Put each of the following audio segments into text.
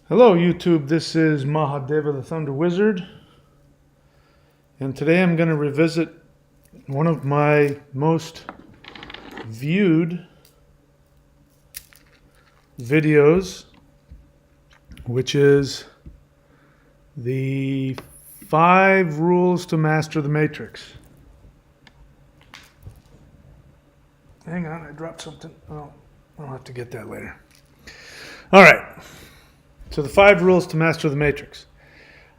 Hello YouTube, this is Mahadeva the Thunder Wizard, and today I'm going to revisit one of my most viewed videos, which is the 5 rules to master the matrix. Hang on, I dropped something. Oh, I'll have to get that later. All right. So the 5 rules to master the matrix.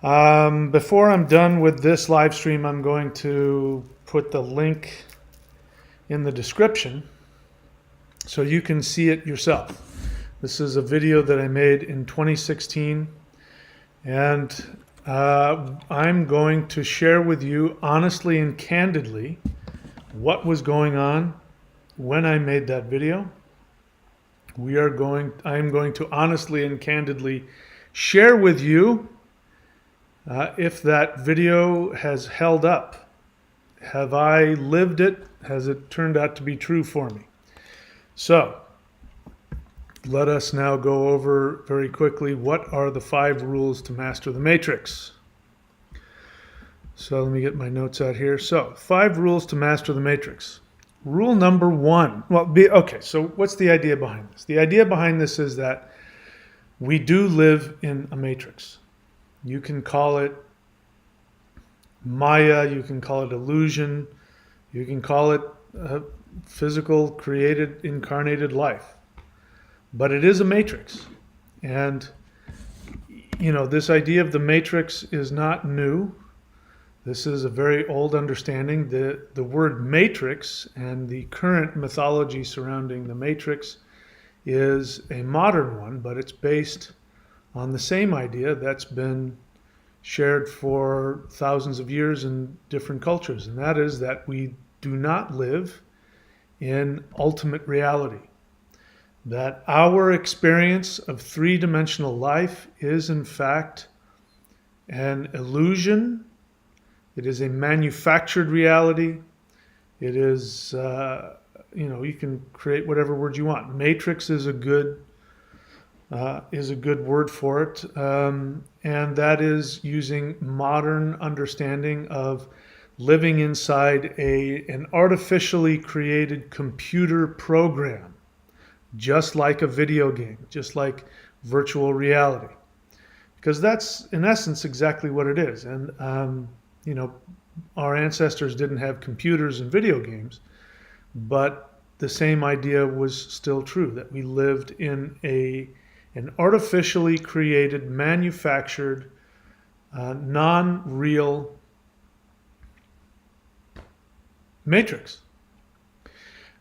Before I'm done with this live stream, I'm going to put the link in the description so you can see it yourself. This is a video that I made in 2016, and I'm going to share with you honestly and candidly what was going on when I made that video. I'm going to honestly and candidly share with you if that video has held up. Have I lived it? Has it turned out to be true for me? So, let us now go over very quickly what are the 5 rules to master the matrix. So let me get my notes out here. So, 5 rules to master the matrix. Rule number 1. So what's the idea behind this? The idea behind this is that we do live in a matrix. You can call it Maya, you can call it illusion, you can call it physical, created, incarnated life. But it is a matrix. And, this idea of the matrix is not new. This is a very old understanding. The word matrix and the current mythology surrounding the matrix is a modern one, but it's based on the same idea that's been shared for thousands of years in different cultures, and that is that we do not live in ultimate reality. That our experience of three-dimensional life is in fact an illusion. It is a manufactured reality. It is, you can create whatever word you want. Matrix is a good word for it, and that is using modern understanding of living inside an artificially created computer program, just like a video game, just like virtual reality, because that's in essence exactly what it is. And our ancestors didn't have computers and video games, but the same idea was still true, that we lived in an artificially created, manufactured, non-real matrix.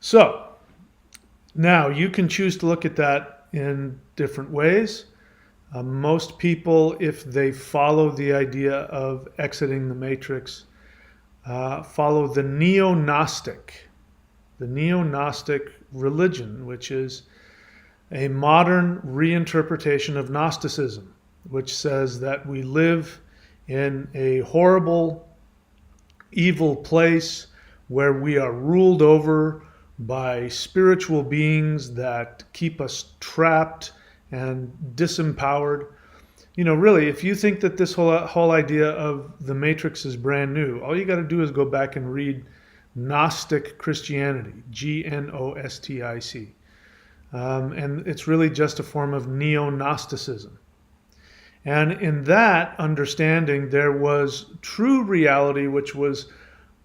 So now you can choose to look at that in different ways. Most people, if they follow the idea of exiting the matrix, follow the neo-Gnostic religion, which is a modern reinterpretation of Gnosticism, which says that we live in a horrible, evil place where we are ruled over by spiritual beings that keep us trapped and disempowered. Really, if you think that this whole idea of the matrix is brand new, all you got to do is go back and read Gnostic Christianity, Gnostic, and it's really just a form of neo-Gnosticism. And in that understanding, there was true reality, which was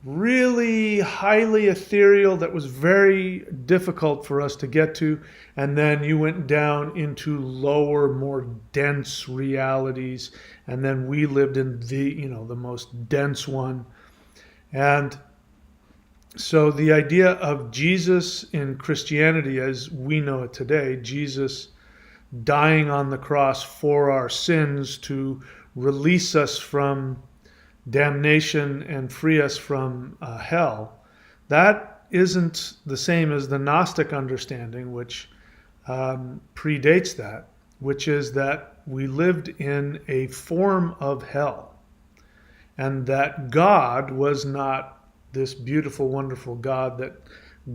really highly ethereal, that was very difficult for us to get to, and then you went down into lower, more dense realities, and then we lived in the most dense one. And so the idea of Jesus in Christianity as we know it today, Jesus dying on the cross for our sins to release us from damnation and free us from hell, that isn't the same as the Gnostic understanding, which predates that, which is that we lived in a form of hell, and that God was not this beautiful, wonderful God, that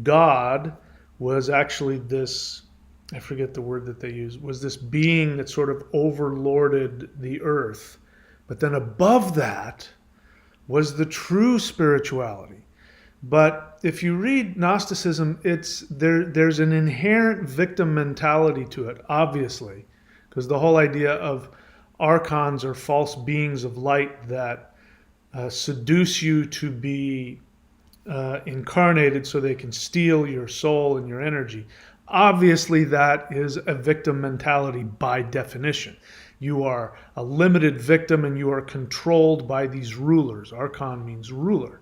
God was actually this I forget the word that they used, was this being that sort of overlorded the earth. But then above that was the true spirituality. But if you read Gnosticism, there's an inherent victim mentality to it, obviously, because the whole idea of archons or false beings of light that seduce you to be incarnated so they can steal your soul and your energy. Obviously, that is a victim mentality by definition. You are a limited victim and you are controlled by these rulers. Archon means ruler.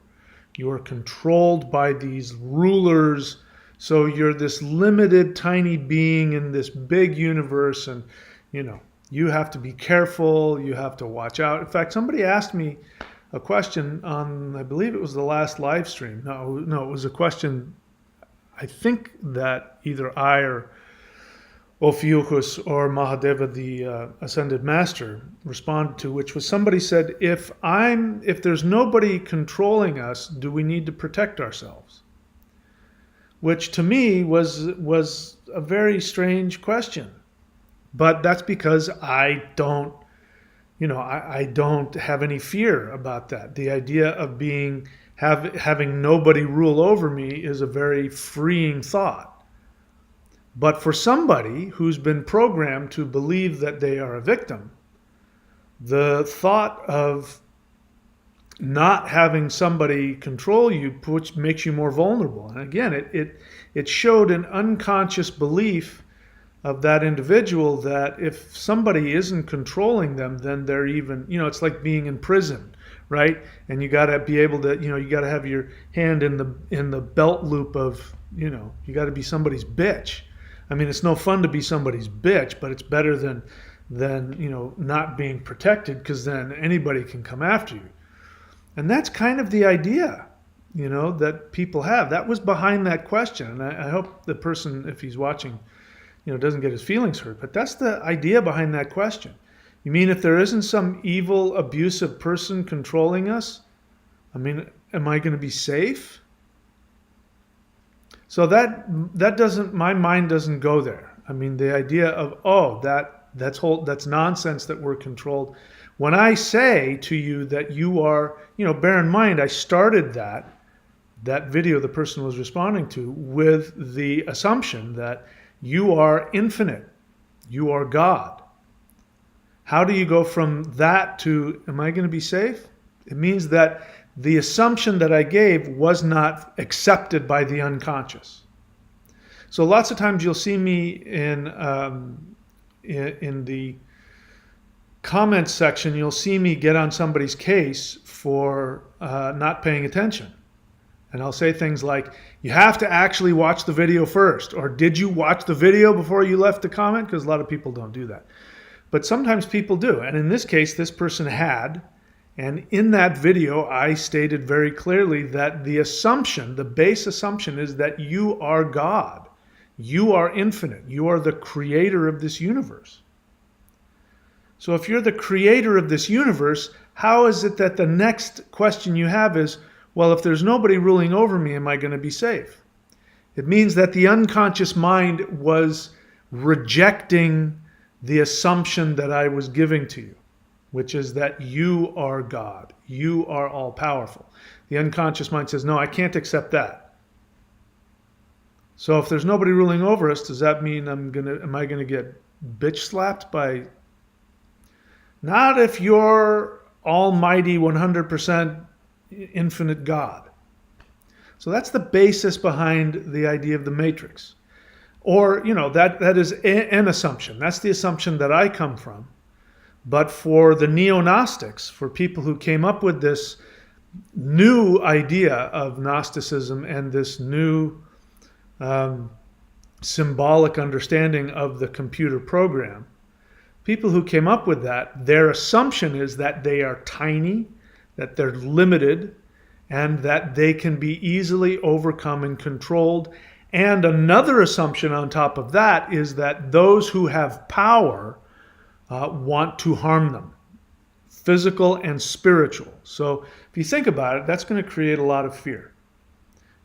You are controlled by these rulers. So you're this limited, tiny being in this big universe, and you have to be careful. You have to watch out. In fact, somebody asked me a question on, I believe it was the last live stream. No, it was a question, I think, that either I or Ophiuchus or Mahadeva, the Ascended Master, responded to, which was somebody said, if there's nobody controlling us, do we need to protect ourselves? Which to me was a very strange question. But that's because I don't have any fear about that. The idea of having nobody rule over me is a very freeing thought. But for somebody who's been programmed to believe that they are a victim, the thought of not having somebody control you makes you more vulnerable. And again, it showed an unconscious belief of that individual that if somebody isn't controlling them, then they're even, it's like being in prison, right? And you got to be able to, you got to have your hand in the belt loop of, you got to be somebody's bitch. I mean, it's no fun to be somebody's bitch, but it's better than not being protected, because then anybody can come after you. And that's kind of the idea, that people have. That was behind that question. And I hope the person, if he's watching, doesn't get his feelings hurt. But that's the idea behind that question. You mean if there isn't some evil, abusive person controlling us, am I going to be safe? So that doesn't, my mind doesn't go there. The idea of, that's nonsense that we're controlled. When I say to you that you are, bear in mind, I started that video the person was responding to with the assumption that you are infinite. You are God. How do you go from that to, am I going to be safe? It means that the assumption that I gave was not accepted by the unconscious. So lots of times you'll see me in the comments section, you'll see me get on somebody's case for not paying attention. And I'll say things like, you have to actually watch the video first, or did you watch the video before you left the comment? Because a lot of people don't do that. But sometimes people do. And in this case, this person had. And in that video, I stated very clearly that the base assumption is that you are God. You are infinite. You are the creator of this universe. So if you're the creator of this universe, how is it that the next question you have is, well, if there's nobody ruling over me, am I going to be safe? It means that the unconscious mind was rejecting the assumption that I was giving to you, which is that you are God. You are all powerful. The unconscious mind says, no, I can't accept that. So if there's nobody ruling over us, does that mean am I going to get bitch slapped by? Not if you're almighty 100% infinite God. So that's the basis behind the idea of the matrix. Or, that is an assumption. That's the assumption that I come from. But for the neo-Gnostics, for people who came up with this new idea of Gnosticism and this new symbolic understanding of the computer program, people who came up with that, their assumption is that they are tiny, that they're limited, and that they can be easily overcome and controlled. And another assumption on top of that is that those who have power want to harm them, physical and spiritual. So if you think about it, that's going to create a lot of fear.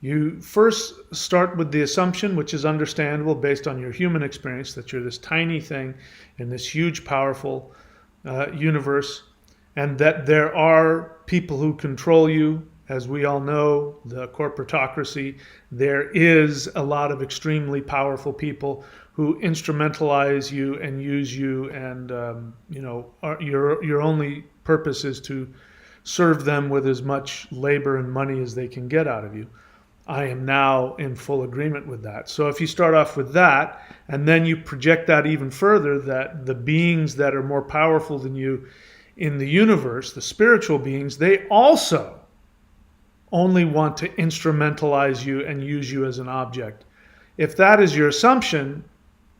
You first start with the assumption, which is understandable based on your human experience, that you're this tiny thing in this huge, powerful universe, and that there are people who control you. As we all know, the corporatocracy, there is a lot of extremely powerful people who instrumentalize you and use you, and your only purpose is to serve them with as much labor and money as they can get out of you. I am now in full agreement with that. So if you start off with that, and then you project that even further, that the beings that are more powerful than you in the universe, the spiritual beings, they also only want to instrumentalize you and use you as an object. If that is your assumption,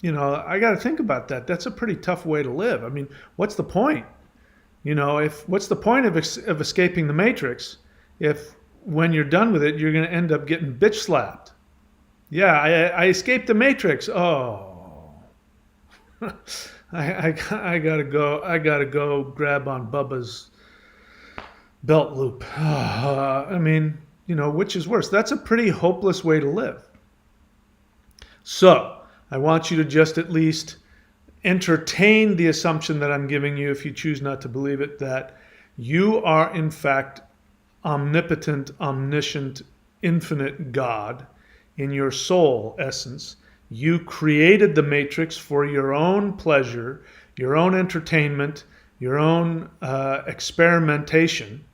I got to think about that. That's a pretty tough way to live. I mean, what's the point? What's the point of escaping the matrix if when you're done with it, you're going to end up getting bitch slapped? Yeah, I escaped the matrix. Oh, I gotta go. I gotta go grab on Bubba's belt loop. I mean, which is worse? That's a pretty hopeless way to live. So I want you to just at least entertain the assumption that I'm giving you, if you choose not to believe it, that you are in fact omnipotent, omniscient, infinite God in your soul essence. You created the matrix for your own pleasure, your own entertainment, your own experimentation,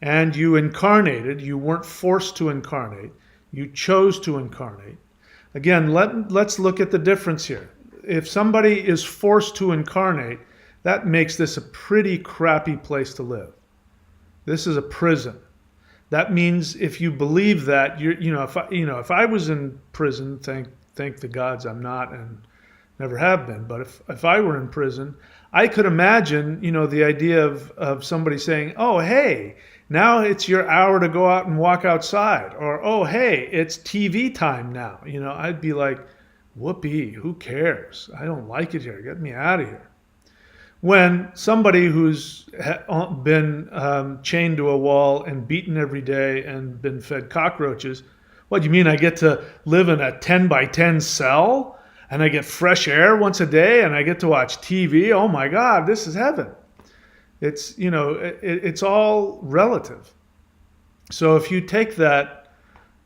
and you incarnated. You weren't forced to incarnate. You chose to incarnate. Again, let's look at the difference here. If somebody is forced to incarnate, that makes this a pretty crappy place to live. This is a prison. That means if you believe that, if I was in prison, thank the gods I'm not and never have been, but if I were in prison, I could imagine, the idea of somebody saying, oh, hey, now it's your hour to go out and walk outside, or, oh, hey, it's TV time now. I'd be like, whoopee, who cares? I don't like it here. Get me out of here. When somebody who's been chained to a wall and beaten every day and been fed cockroaches, what do you mean I get to live in a 10 by 10 cell and I get fresh air once a day and I get to watch TV? Oh my God, this is heaven. It's, it's all relative. So if you take that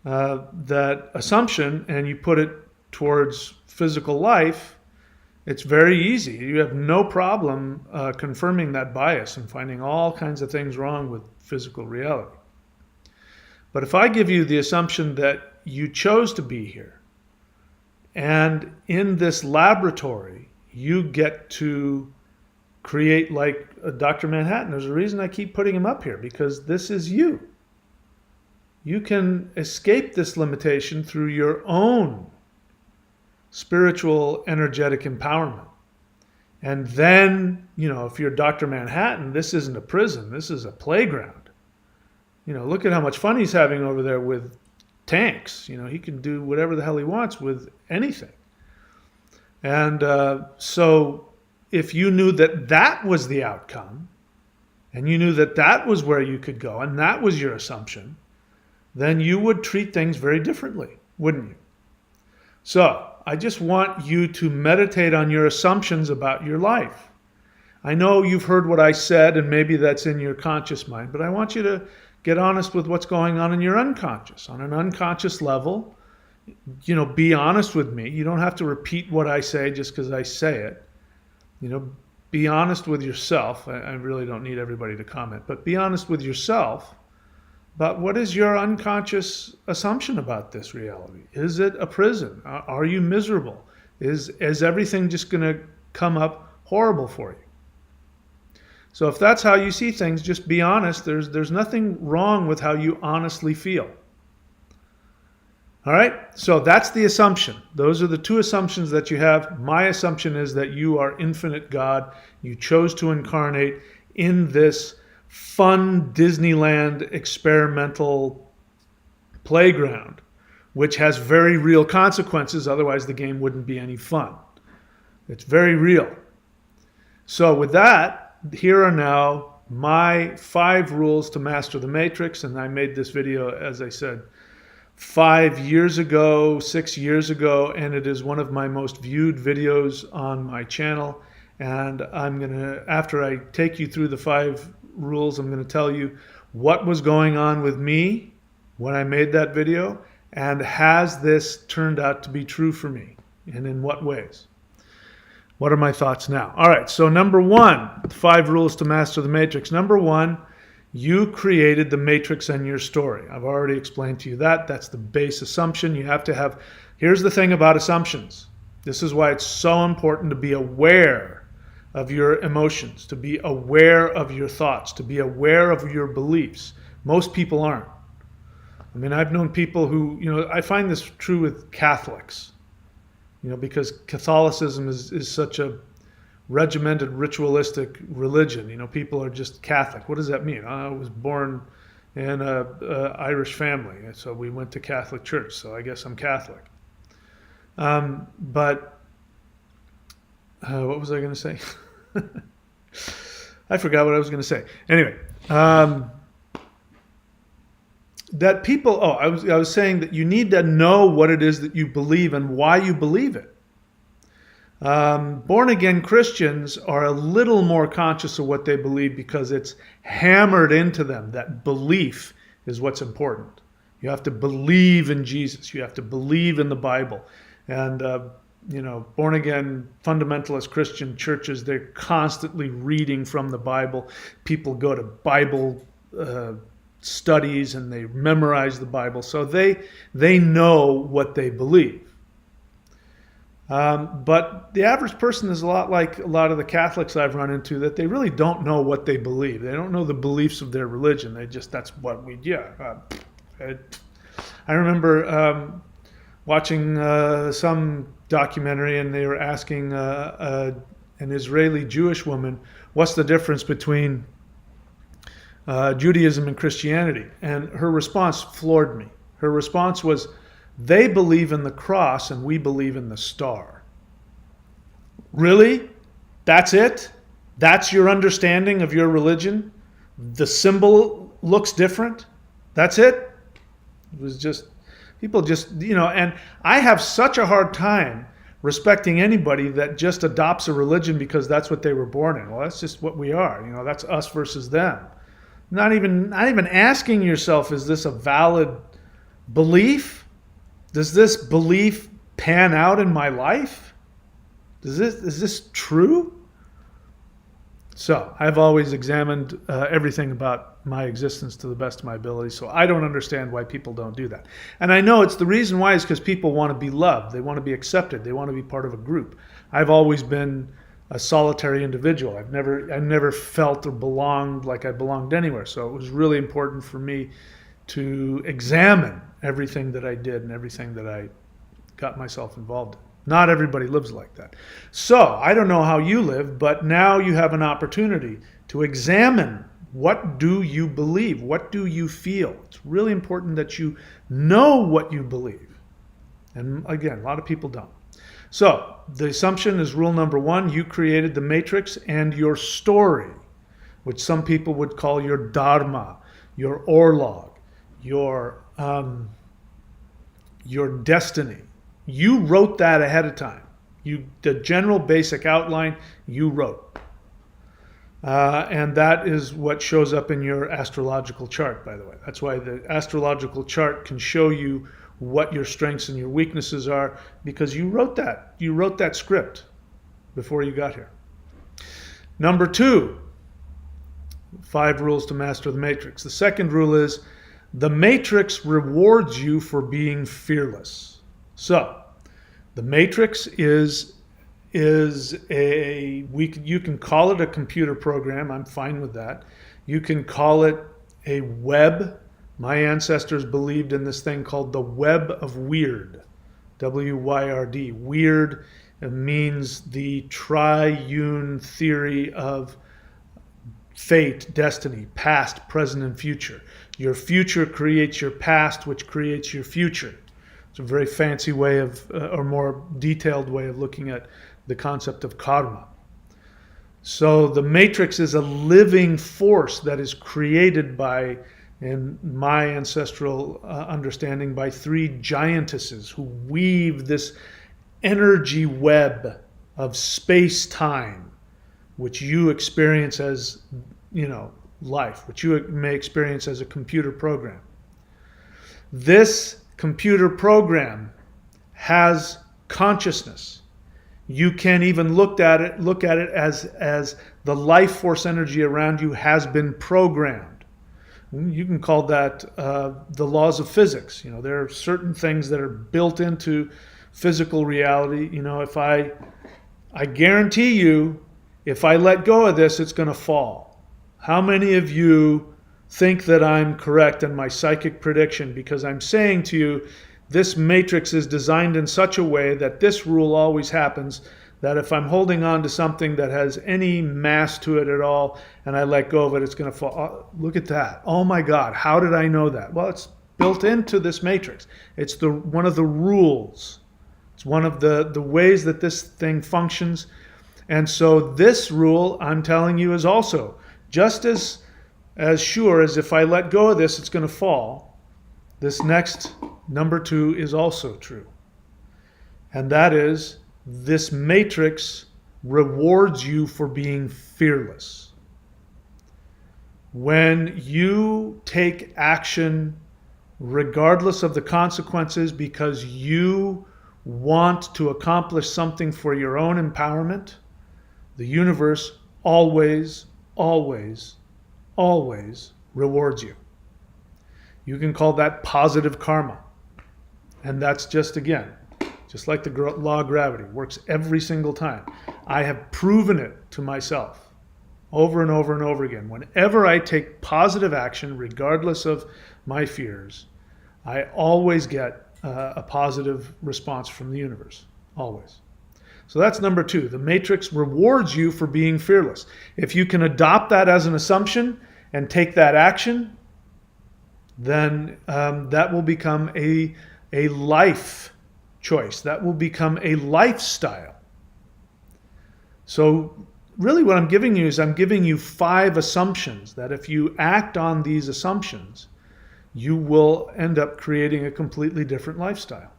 assumption and you put it towards physical life, it's very easy. You have no problem confirming that bias and finding all kinds of things wrong with physical reality. But if I give you the assumption that you chose to be here, and in this laboratory, you get to create like Dr. Manhattan. There's a reason I keep putting him up here, because this is you. You can escape this limitation through your own spiritual, energetic empowerment. And then, if you're Dr. Manhattan, this isn't a prison, this is a playground. Look at how much fun he's having over there with tanks. He can do whatever the hell he wants with anything. And so if you knew that that was the outcome, and you knew that that was where you could go, and that was your assumption, then you would treat things very differently, wouldn't you? So I just want you to meditate on your assumptions about your life. I know you've heard what I said, and maybe that's in your conscious mind, but I want you to get honest with what's going on in your unconscious. On an unconscious level, be honest with me. You don't have to repeat what I say just because I say it. Be honest with yourself. I really don't need everybody to comment, but be honest with yourself about what is your unconscious assumption about this reality. Is it a prison? Are you miserable? Is everything just going to come up horrible for you? So if that's how you see things, just be honest. There's nothing wrong with how you honestly feel. All right, so that's the assumption. Those are the two assumptions that you have. My assumption is that you are infinite God. You chose to incarnate in this fun Disneyland experimental playground, which has very real consequences. Otherwise, the game wouldn't be any fun. It's very real. So with that, here are now my 5 rules to master the matrix. And I made this video, as I said, 5 years ago, 6 years ago, and it is one of my most viewed videos on my channel. And I'm going to, after I take you through the 5 rules, I'm going to tell you what was going on with me when I made that video, and has this turned out to be true for me, and in what ways. What are my thoughts now? All right, so number 1, 5 rules to master the matrix. Number 1, you created the matrix in your story. I've already explained to you that. That's the base assumption. You have to have, here's the thing about assumptions. This is why it's so important to be aware of your emotions, to be aware of your thoughts, to be aware of your beliefs. Most people aren't. I mean, I've known people who, I find this true with Catholics, because Catholicism is such a regimented, ritualistic religion. People are just Catholic. What does that mean? I was born in an Irish family, so we went to Catholic church, so I guess I'm Catholic. But what was I going to say? I forgot what I was going to say. Anyway, that people, I was saying that you need to know what it is that you believe and why you believe it. Born-again Christians are a little more conscious of what they believe because it's hammered into them that belief is what's important. You have to believe in Jesus. You have to believe in the Bible. And, born-again fundamentalist Christian churches, they're constantly reading from the Bible. People go to Bible studies and they memorize the Bible. So they know what they believe. But the average person is a lot like a lot of the Catholics I've run into, that they really don't know what they believe. They don't know the beliefs of their religion. that's what we, I remember watching some documentary, and they were asking an Israeli Jewish woman, what's the difference between Judaism and Christianity? And her response floored me. Her response was, they believe in the cross and we believe in the star. Really? That's it? That's your understanding of your religion? The symbol looks different? That's it? It was just, people just, and I have such a hard time respecting anybody that just adopts a religion because that's what they were born in. Well, that's just what we are. That's us versus them. Not even asking yourself, is this a valid belief? Does this belief pan out in my life? Is this true? So I've always examined everything about my existence to the best of my ability. So I don't understand why people don't do that. And I know it's the reason why is because people want to be loved. They want to be accepted. They want to be part of a group. I've always been a solitary individual. I never felt or belonged like I belonged anywhere. So it was really important for me to examine everything that I did and everything that I got myself involved in. Not everybody lives like that. So I don't know how you live, but now you have an opportunity to examine, what do you believe? What do you feel? It's really important that you know what you believe. And again, a lot of people don't. So the assumption is rule number 1, you created the matrix and your story, which some people would call your dharma, your orlog, your destiny. You wrote that ahead of time. The general basic outline you wrote. And that is what shows up in your astrological chart, by the way. That's why the astrological chart can show you what your strengths and your weaknesses are, because you wrote that. You wrote that script before you got here. Number 2, 5 rules to master the matrix. The second rule is, the matrix rewards you for being fearless. So, the matrix is you can call it a computer program. I'm fine with that. You can call it a web. My ancestors believed in this thing called the web of weird, W-Y-R-D. Weird means the triune theory of fate, destiny, past, present, and future. Your future creates your past, which creates your future. It's a very fancy way of, or more detailed way of looking at the concept of karma. So the matrix is a living force that is created by in my ancestral understanding, by three giantesses who weave this energy web of space-time, which you experience as, life, which you may experience as a computer program. This computer program has consciousness. You can even look at it as the life force energy around you has been programmed. You can call that the laws of physics. There are certain things that are built into physical reality. If I guarantee you, if I let go of this, it's going to fall. How many of you think that I'm correct in my psychic prediction? Because I'm saying to you, this matrix is designed in such a way that this rule always happens, that if I'm holding on to something that has any mass to it at all and I let go of it, it's going to fall. Oh, look at that. Oh my God, how did I know that? Well, it's built into this matrix. It's one of the rules. It's one of the ways that this thing functions. And so this rule, I'm telling you, is also just as sure as if I let go of this, it's going to fall. This next number 2 is also true. And that is, this matrix rewards you for being fearless. When you take action regardless of the consequences because you want to accomplish something for your own empowerment, the universe always, always, always rewards you. You can call that positive karma. And that's just like the law of gravity, works every single time. I have proven it to myself over and over and over again. Whenever I take positive action, regardless of my fears, I always get a positive response from the universe, always. So that's number 2. The matrix rewards you for being fearless. If you can adopt that as an assumption and take that action, then that will become a life choice. That will become a lifestyle. So really what I'm giving you is I'm giving you 5 assumptions that if you act on these assumptions, you will end up creating a completely different lifestyle.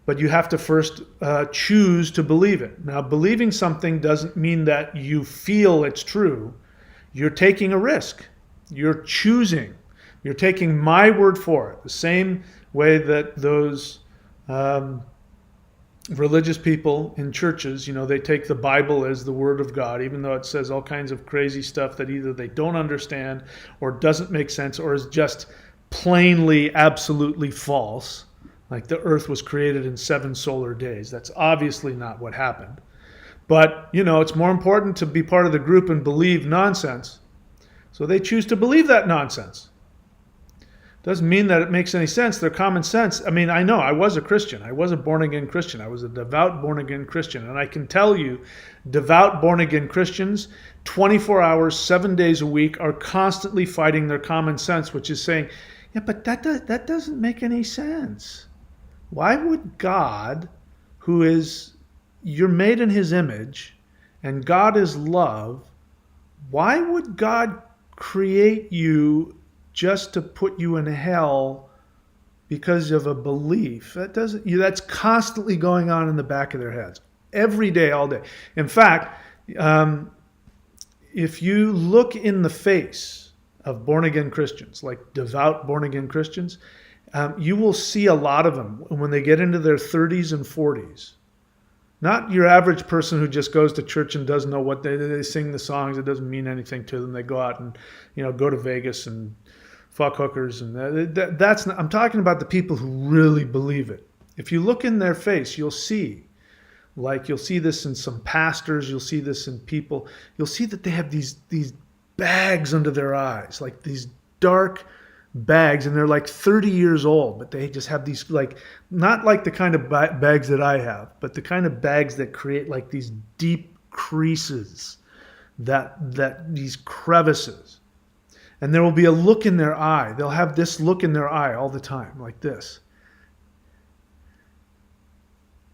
But you have to first choose to believe it. Now, believing something doesn't mean that you feel it's true. You're taking a risk. You're choosing. You're taking my word for it. The same way that those religious people in churches, they take the Bible as the word of God, even though it says all kinds of crazy stuff that either they don't understand or doesn't make sense or is just plainly, absolutely false. Like the earth was created in 7 solar days. That's obviously not what happened. But, it's more important to be part of the group and believe nonsense. So they choose to believe that nonsense. Doesn't mean that it makes any sense. They're common sense. I mean, I know I was a Christian. I was a born-again Christian. I was a devout born-again Christian. And I can tell you, devout born-again Christians, 24 hours, 7 days a week, are constantly fighting their common sense, which is saying, yeah, but that doesn't make any sense. Why would God, who is, you're made in his image, and God is love, why would God create you just to put you in hell because of a belief? That's constantly going on in the back of their heads, every day, all day. In fact, if you look in the face of born-again Christians, like devout born-again Christians, you will see a lot of them when they get into their 30s and 40s. Not your average person who just goes to church and doesn't know what they sing the songs. It doesn't mean anything to them. They go out and go to Vegas and fuck hookers, and that's not, I'm talking about the people who really believe it. If you look in their face, you'll see this in some pastors, you'll see this in people, you'll see that they have these bags under their eyes, like these dark bags, and they're like 30 years old, but they just have these, not like the kind of bags that I have, but the kind of bags that create like these deep creases, that these crevices. And there will be a look in their eye. They'll have this look in their eye all the time, like this.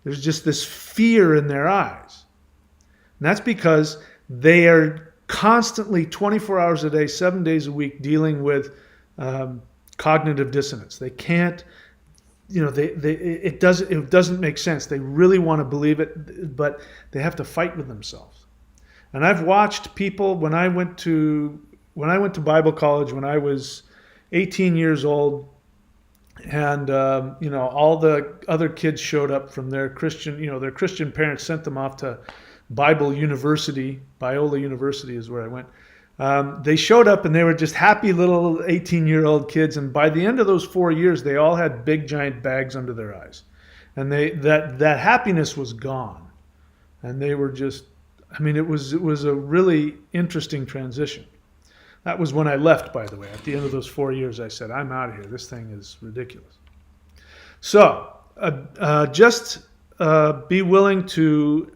There's just this fear in their eyes. And that's because they are constantly, 24 hours a day, 7 days a week, dealing with cognitive dissonance. They can't, it doesn't make sense. They really want to believe it, but they have to fight with themselves. And I've watched people when I went to Bible college when I was 18 years old, and all the other kids showed up from their Christian parents sent them off to Bible University. Biola University is where I went. They showed up and they were just happy little 18-year-old kids. And by the end of those 4 years, they all had big giant bags under their eyes, and that happiness was gone. And they were just, it was a really interesting transition. That was when I left, by the way. At the end of those 4 years, I said, I'm out of here. This thing is ridiculous. So just be willing to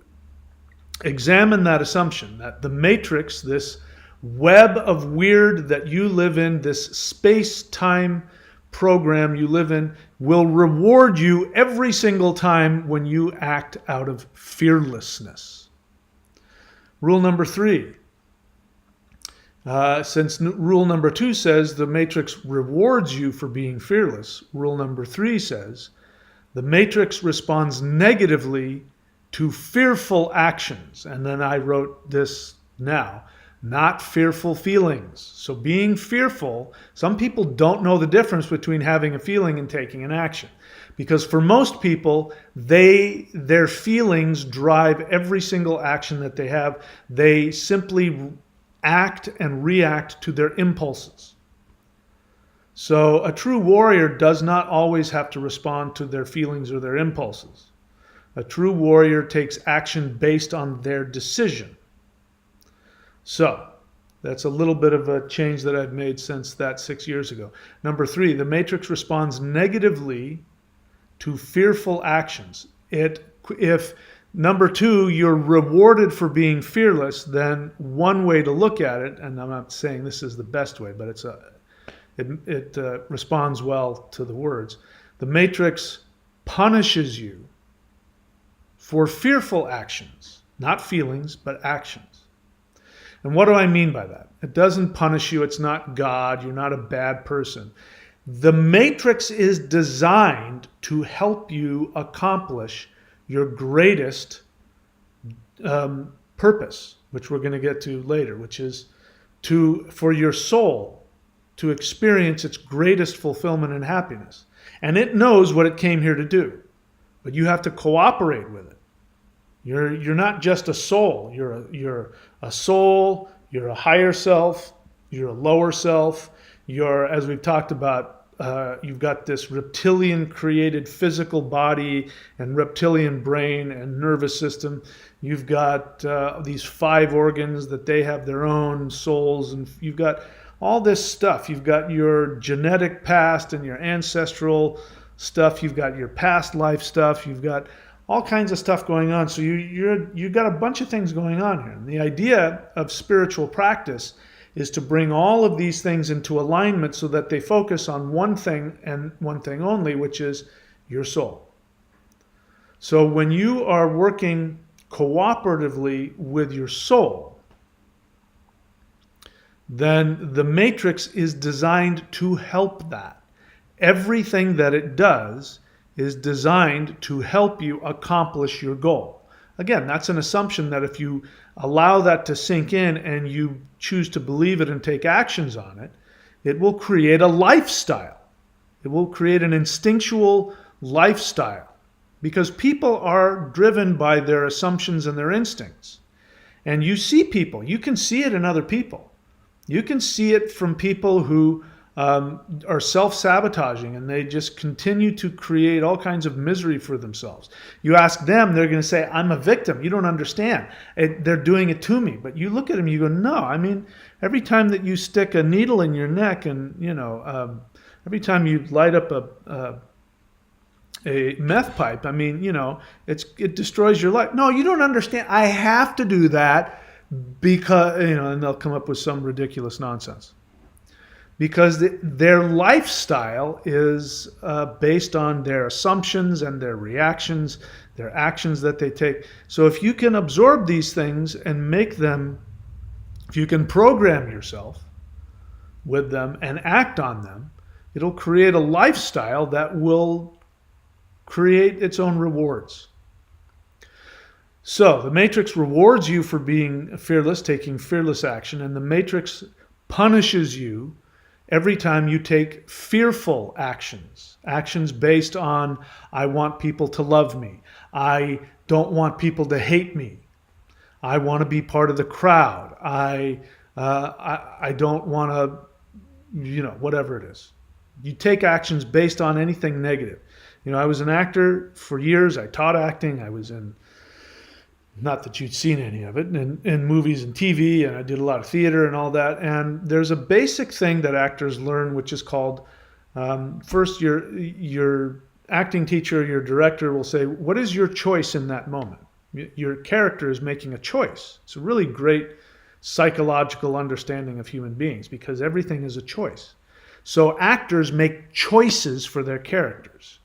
examine that assumption that the matrix, this web of weird that you live in, this space-time program you live in, will reward you every single time when you act out of fearlessness. Rule number 3. Since rule number 2 says the matrix rewards you for being fearless, rule number 3 says the matrix responds negatively to fearful actions. And then I wrote this now, not fearful feelings. So being fearful, some people don't know the difference between having a feeling and taking an action. Because for most people, their feelings drive every single action that they have. They simply act and react to their impulses. So a true warrior does not always have to respond to their feelings or their impulses. A true warrior takes action based on their decision. So that's a little bit of a change that I've made since that 6 years ago. Number 3, the matrix responds negatively to fearful actions. If number 2, you're rewarded for being fearless, then one way to look at it, and I'm not saying this is the best way, but it responds well to the words. The matrix punishes you for fearful actions, not feelings, but actions. And what do I mean by that? It doesn't punish you. It's not God. You're not a bad person. The matrix is designed to help you accomplish your greatest purpose, which we're going to get to later, which is for your soul to experience its greatest fulfillment and happiness. And it knows what it came here to do, but you have to cooperate with it. You're not just a soul. You're a soul. You're a higher self. You're a lower self. As we've talked about, you've got this reptilian created physical body and reptilian brain and nervous system. You've got these 5 organs that they have their own souls, and you've got all this stuff. You've got your genetic past and your ancestral stuff. You've got your past life stuff. You've got all kinds of stuff going on. So you've got a bunch of things going on here. And the idea of spiritual practice is to bring all of these things into alignment so that they focus on one thing and one thing only, which is your soul. So when you are working cooperatively with your soul, then the matrix is designed to help that. Everything that it does is designed to help you accomplish your goal. Again, that's an assumption that if you allow that to sink in and you choose to believe it and take actions on it, it will create a lifestyle. It will create an instinctual lifestyle, because people are driven by their assumptions and their instincts. And you see people, you can see it in other people. You can see it from people who are self-sabotaging, and they just continue to create all kinds of misery for themselves. You ask them, they're going to say, I'm a victim. You don't understand. They're doing it to me. But you look at them, you go, no. Every time that you stick a needle in your neck, and every time you light up a meth pipe, it destroys your life. No, you don't understand. I have to do that because, and they'll come up with some ridiculous nonsense. Because their lifestyle is based on their assumptions and their reactions, their actions that they take. So if you can absorb these things and make them, if you can program yourself, with them and act on them, it'll create a lifestyle that will create its own rewards. So the matrix rewards you for being fearless, taking fearless action, and the matrix punishes you every time you take fearful actions based on, I want people to love me, I don't want people to hate me, I want to be part of the crowd, I don't want to, whatever it is. You take actions based on anything negative. I was an actor for years. I taught acting. I was in, not that you'd seen any of it, in movies and TV, and I did a lot of theater and all that. And there's a basic thing that actors learn, which is called, first your acting teacher, your director will say, what is your choice in that moment? Your character is making a choice. It's a really great psychological understanding of human beings because everything is a choice. So actors make choices for their characters.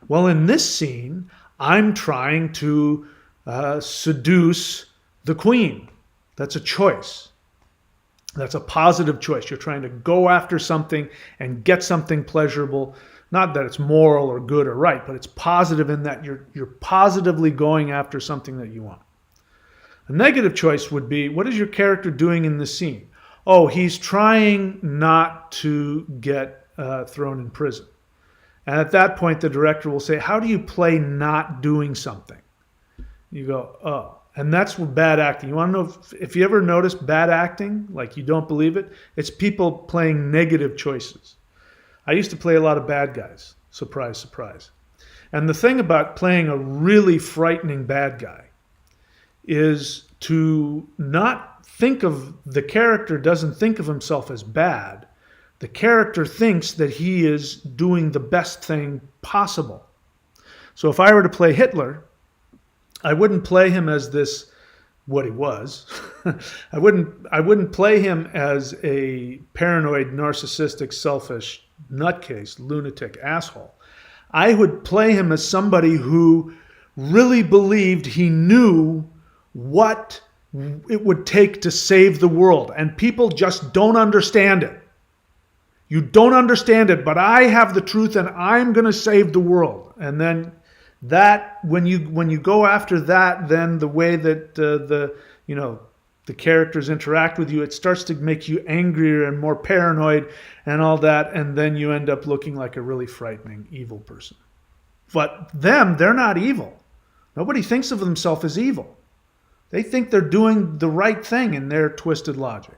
Well, in this scene, I'm trying to seduce the queen. That's a choice. That's a positive choice. You're trying to go after something and get something pleasurable. Not that it's moral or good or right, but it's positive in that you're positively going after something that you want. A negative choice would be, what is your character doing in this scene? Oh, he's trying not to get thrown in prison. And at that point, the director will say, how do you play not doing something? You go, oh. And that's what bad acting. You want to know if you ever notice bad acting, like you don't believe it, it's people playing negative choices. I used to play a lot of bad guys. Surprise, surprise. And the thing about playing a really frightening bad guy is to not think of, the character doesn't think of himself as bad. The character thinks that he is doing the best thing possible. So if I were to play Hitler, I wouldn't play him as this, what he was. I wouldn't play him as a paranoid, narcissistic, selfish, nutcase, lunatic, asshole. I would play him as somebody who really believed he knew what it would take to save the world. And people just don't understand it. You don't understand it, but I have the truth and I'm going to save the world. And then that, when you go after that, then the way that the characters interact with you, it starts to make you angrier and more paranoid and all that. And then you end up looking like a really frightening, evil person. But they're not evil. Nobody thinks of themselves as evil. They think they're doing the right thing in their twisted logic.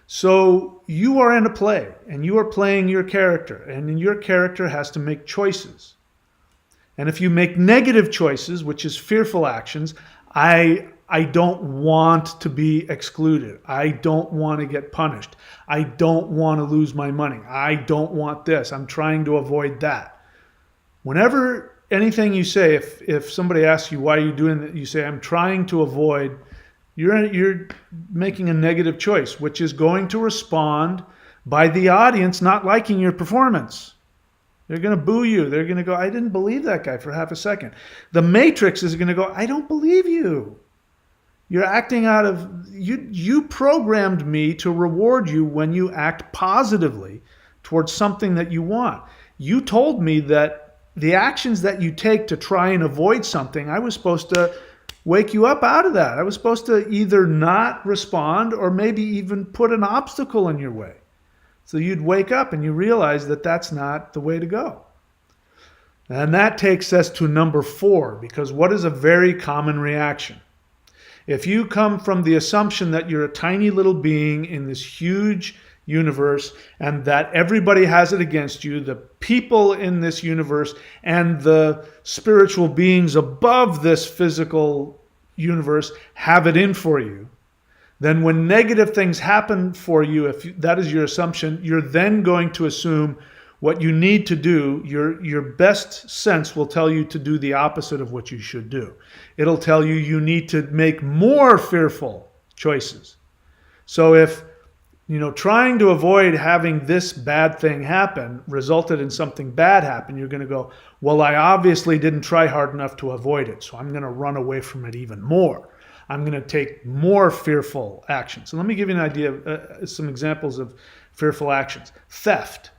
So you are in a play and you are playing your character, and your character has to make choices. And if you make negative choices, which is fearful actions, I don't want to be excluded. I don't want to get punished. I don't want to lose my money. I don't want this. I'm trying to avoid that. Whenever anything you say, if somebody asks you why are you doing that, you say, I'm trying to avoid, you're making a negative choice, which is going to respond by the audience not liking your performance. They're going to boo you. They're going to go, I didn't believe that guy for half a second. The Matrix is going to go, I don't believe you. You're acting out of, you programmed me to reward you when you act positively towards something that you want. You told me that the actions that you take to try and avoid something, I was supposed to wake you up out of that. I was supposed to either not respond or maybe even put an obstacle in your way. So you'd wake up and you realize that that's not the way to go. And that takes us to number 4, because what is a very common reaction? If you come from the assumption that you're a tiny little being in this huge universe and that everybody has it against you, the people in this universe and the spiritual beings above this physical universe have it in for you, then when negative things happen for you, if that is your assumption, you're then going to assume what you need to do. Your best sense will tell you to do the opposite of what you should do. It'll tell you you need to make more fearful choices. So if trying to avoid having this bad thing happen resulted in something bad happen, you're going to go, well, I obviously didn't try hard enough to avoid it, so I'm going to run away from it even more. I'm going to take more fearful actions. So let me give you an idea of some examples of fearful actions. Theft.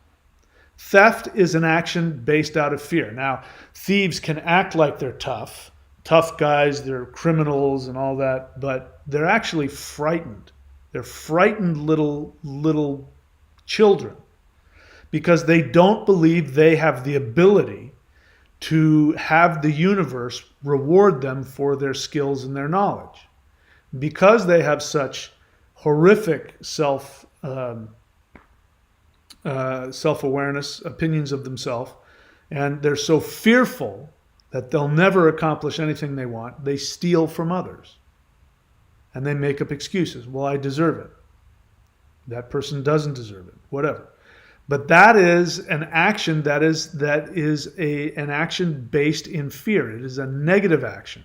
Theft is an action based out of fear. Now, thieves can act like they're tough guys, they're criminals and all that, but they're actually frightened. They're frightened little children because they don't believe they have the ability to have the universe reward them for their skills and their knowledge. Because they have such horrific self-awareness, opinions of themselves, and they're so fearful that they'll never accomplish anything they want, they steal from others. And they make up excuses. Well, I deserve it. That person doesn't deserve it. Whatever. But that is an action that is an action based in fear. It is a negative action.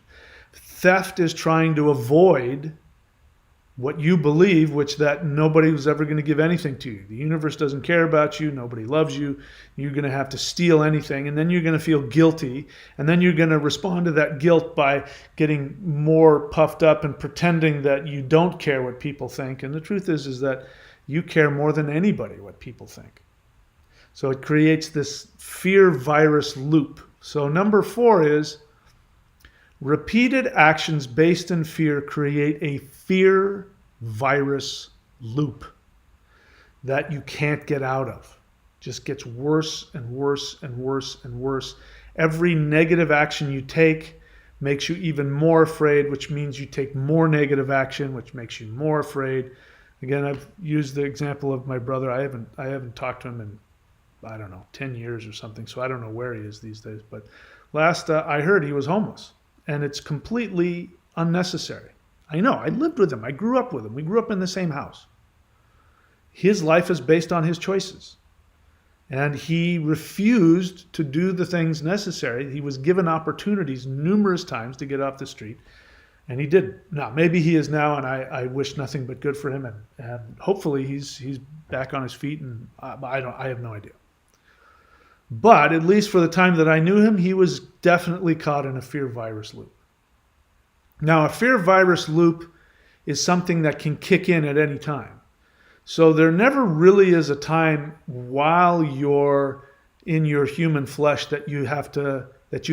Theft is trying to avoid what you believe, which that nobody was ever going to give anything to you. The universe doesn't care about you. Nobody loves you. You're going to have to steal anything, and then you're going to feel guilty, and then you're going to respond to that guilt by getting more puffed up and pretending that you don't care what people think. And the truth is that you care more than anybody what people think. So it creates this fear virus loop. So number 4 is repeated actions based in fear create a fear virus loop that you can't get out of. Just gets worse and worse and worse and worse. Every negative action you take makes you even more afraid, which means you take more negative action, which makes you more afraid. Again, I've used the example of my brother. I haven't talked to him in, I don't know, 10 years or something, so I don't know where he is these days. But last I heard, he was homeless. And it's completely unnecessary. I know, I lived with him. I grew up with him. We grew up in the same house. His life is based on his choices. And he refused to do the things necessary. He was given opportunities numerous times to get off the street, and he didn't. Now, maybe he is now, and I wish nothing but good for him. And hopefully he's back on his feet, and I have no idea. But at least for the time that I knew him, he was definitely caught in a fear virus loop. Now, a fear virus loop is something that can kick in at any time. So there never really is a time while you're in your human flesh that you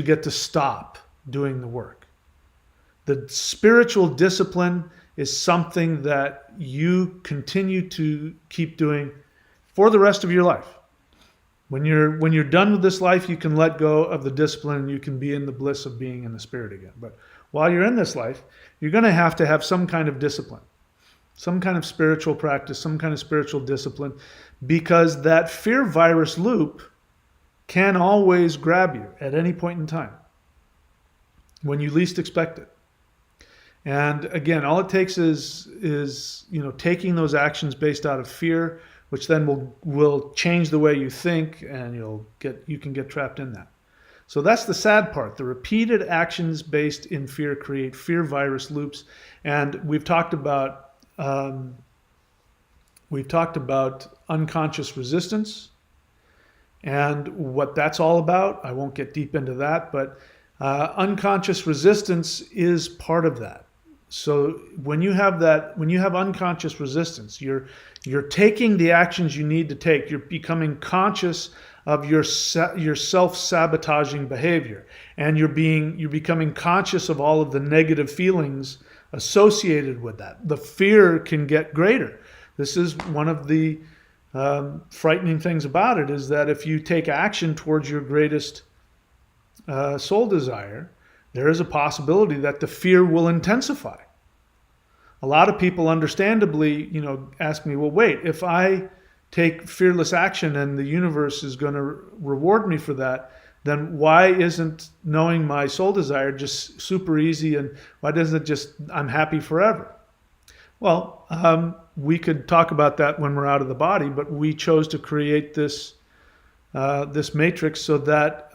get to stop doing the work. The spiritual discipline is something that you continue to keep doing for the rest of your life. When you're done with this life, you can let go of the discipline and you can be in the bliss of being in the spirit again. But while you're in this life, you're going to have some kind of discipline, some kind of spiritual practice, some kind of spiritual discipline, because that fear virus loop can always grab you at any point in time when you least expect it. And again, all it takes is taking those actions based out of fear, which then will change the way you think, and you can get trapped in that. So that's the sad part. The repeated actions based in fear create fear virus loops, and we've talked about unconscious resistance and what that's all about. I won't get deep into that, but unconscious resistance is part of that. So when you have unconscious resistance, you're taking the actions you need to take. You're becoming conscious of your self-sabotaging behavior, and you're becoming conscious of all of the negative feelings associated with that. The fear can get greater. This is one of the frightening things about it, is that if you take action towards your greatest soul desire, there is a possibility that the fear will intensify. A lot of people understandably, ask me, well, wait, if I take fearless action and the universe is going to reward me for that, then why isn't knowing my soul desire just super easy, and why doesn't it just, I'm happy forever? Well, we could talk about that when we're out of the body, but we chose to create this matrix so that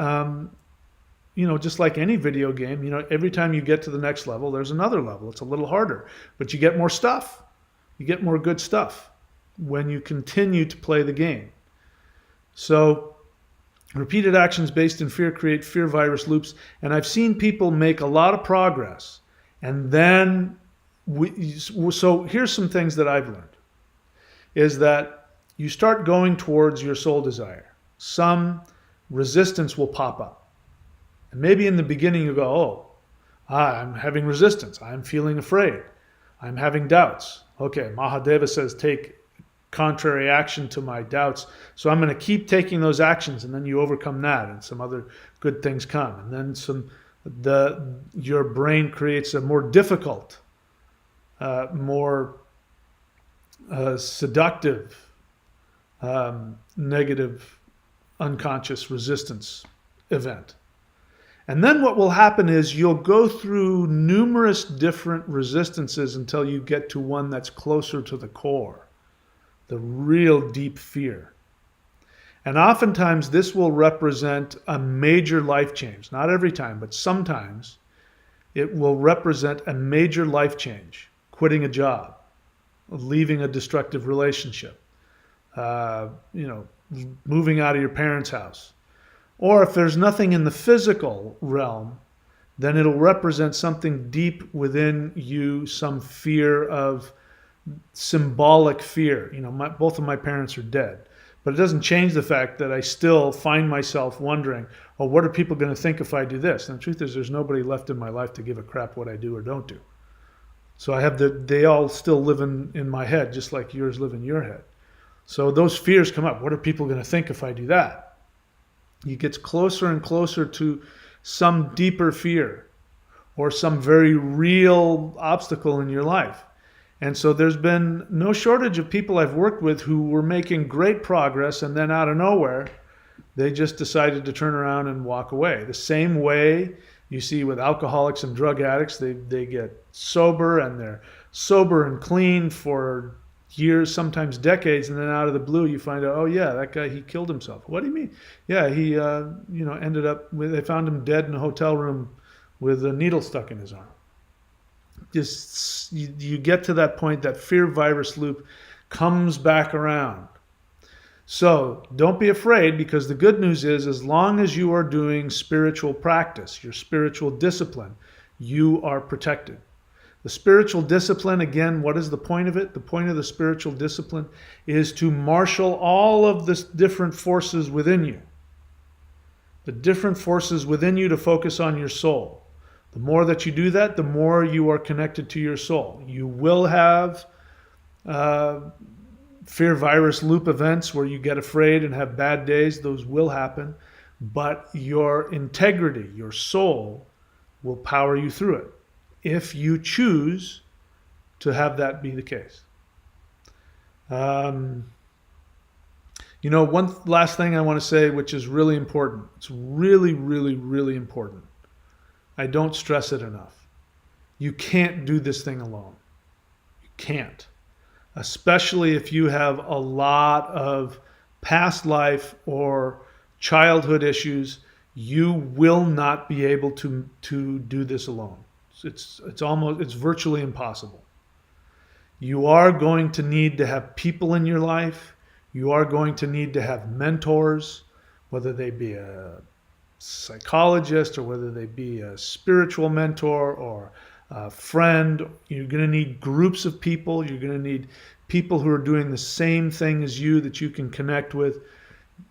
just like any video game, every time you get to the next level, there's another level. It's a little harder, but you get more stuff. You get more good stuff when you continue to play the game. So repeated actions based in fear create fear virus loops. And I've seen people make a lot of progress and then So here's some things that I've learned, is that you start going towards your soul desire. Some resistance will pop up. And maybe in the beginning you go, oh, I'm having resistance. I'm feeling afraid. I'm having doubts. Okay, Mahadeva says take contrary action to my doubts. So I'm going to keep taking those actions, and then you overcome that, and some other good things come. And then your brain creates a more difficult, more seductive, negative, unconscious resistance event. And then what will happen is you'll go through numerous different resistances until you get to one that's closer to the core, the real deep fear. And oftentimes this will represent a major life change. Not every time, but sometimes it will represent a major life change. Quitting a job, leaving a destructive relationship, moving out of your parents' house. Or if there's nothing in the physical realm, then it'll represent something deep within you, some fear of symbolic fear. Both of my parents are dead, but it doesn't change the fact that I still find myself wondering, oh, what are people going to think if I do this? And the truth is, there's nobody left in my life to give a crap what I do or don't do. So they all still live in my head, just like yours live in your head. So those fears come up. What are people going to think if I do that? You get closer and closer to some deeper fear or some very real obstacle in your life. And so there's been no shortage of people I've worked with who were making great progress, and then out of nowhere, they just decided to turn around and walk away. The same way you see with alcoholics and drug addicts, they get sober, and they're sober and clean for years, sometimes decades, and then out of the blue you find out, oh yeah, that guy, he killed himself. What do you mean? Yeah, he ended up they found him dead in a hotel room with a needle stuck in his arm. Just you get to that point, that fear virus loop comes back around. So don't be afraid, because the good news is, as long as you are doing spiritual practice, your spiritual discipline, you are protected. The spiritual discipline, again, what is the point of it? The point of the spiritual discipline is to marshal all of the different forces within you. The different forces within you to focus on your soul. The more that you do that, the more you are connected to your soul. You will have fear virus loop events where you get afraid and have bad days. Those will happen. But your integrity, your soul, will power you through it, if you choose to have that be the case. One last thing I want to say, which is really important. It's really, really, really important. I don't stress it enough. You can't do this thing alone. You can't. Especially if you have a lot of past life or childhood issues, you will not be able to do this alone. It's virtually impossible. You are going to need to have people in your life. You are going to need to have mentors, whether they be a psychologist or whether they be a spiritual mentor or a friend. You're going to need groups of people. You're going to need people who are doing the same thing as you that you can connect with.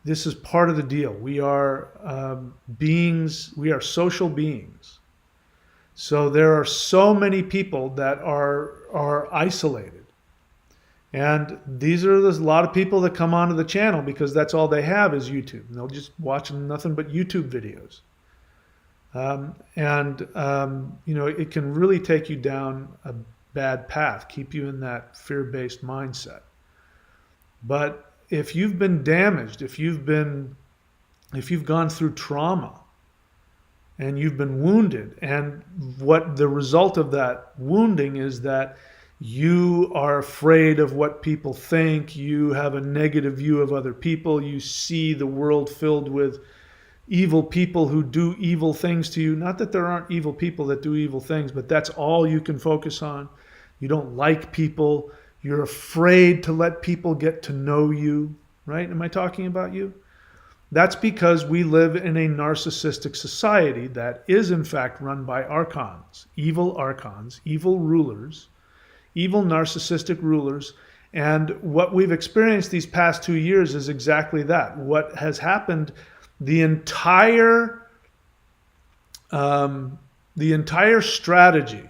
This is part of the deal. We are we are social beings. So there are so many people that are isolated. And these are a lot of people that come onto the channel because that's all they have is YouTube. And they'll just watch nothing but YouTube videos. It can really take you down a bad path, keep you in that fear-based mindset. But if you've been damaged, if you've gone through trauma, and you've been wounded, and what the result of that wounding is that you are afraid of what people think, you have a negative view of other people, you see the world filled with evil people who do evil things to you. Not that there aren't evil people that do evil things, but that's all you can focus on. You don't like people. You're afraid to let people get to know you, right? Am I talking about you? That's because we live in a narcissistic society that is in fact run by archons, evil rulers evil narcissistic rulers. And what we've experienced these past 2 years is exactly that. What has happened, the entire strategy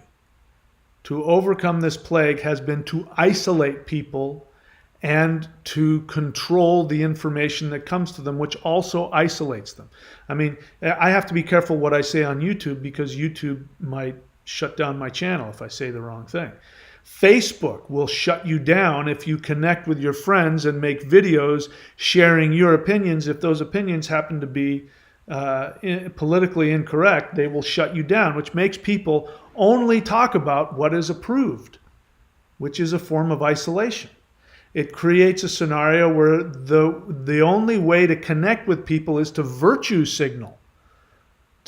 to overcome this plague has been to isolate people and to control the information that comes to them, which also isolates them. I mean, I have to be careful what I say on YouTube because YouTube might shut down my channel if I say the wrong thing. Facebook will shut you down if you connect with your friends and make videos sharing your opinions. If those opinions happen to be politically incorrect, they will shut you down, which makes people only talk about what is approved, which is a form of isolation. It creates a scenario where the only way to connect with people is to virtue signal.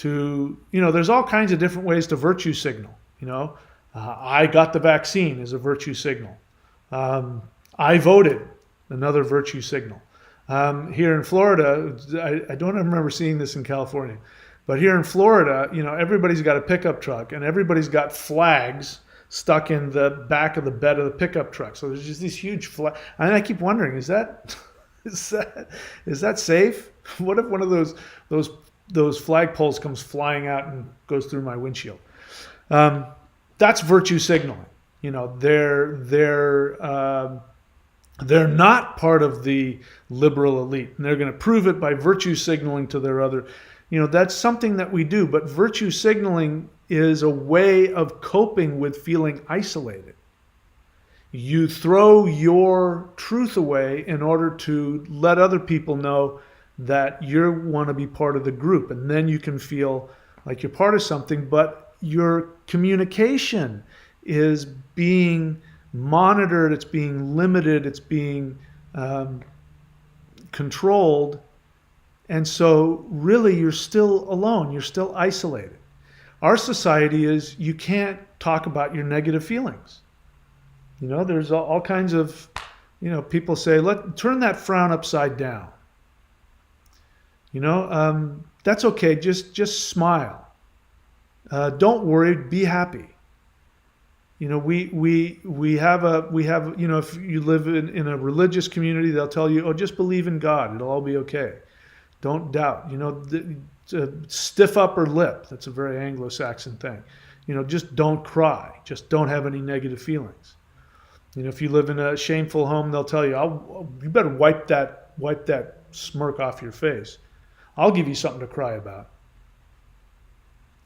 There's all kinds of different ways to virtue signal. I got the vaccine is a virtue signal. I voted, another virtue signal. Here in Florida, I don't remember seeing this in California, but here in Florida, everybody's got a pickup truck and everybody's got flags stuck in the back of the bed of the pickup truck. So there's just these huge flags. And I keep wondering, is that safe? What if one of those flag poles comes flying out and goes through my windshield? That's virtue signaling. They're not part of the liberal elite, and they're going to prove it by virtue signaling to their other. That's something that we do, but virtue signaling is a way of coping with feeling isolated. You throw your truth away in order to let other people know that you want to be part of the group, and then you can feel like you're part of something, but your communication is being monitored, it's being limited, it's being controlled, and so really you're still alone, you're still isolated. Our society is you can't talk about your negative feelings. There's all kinds of, people say, turn that frown upside down. That's okay, just smile. Don't worry, be happy. We have if you live in a religious community, they'll tell you, just believe in God, it'll all be okay. Don't doubt. Stiff upper lip. That's a very Anglo-Saxon thing. Just don't cry. Just don't have any negative feelings. If you live in a shameful home, they'll tell you, you better wipe that smirk off your face. I'll give you something to cry about.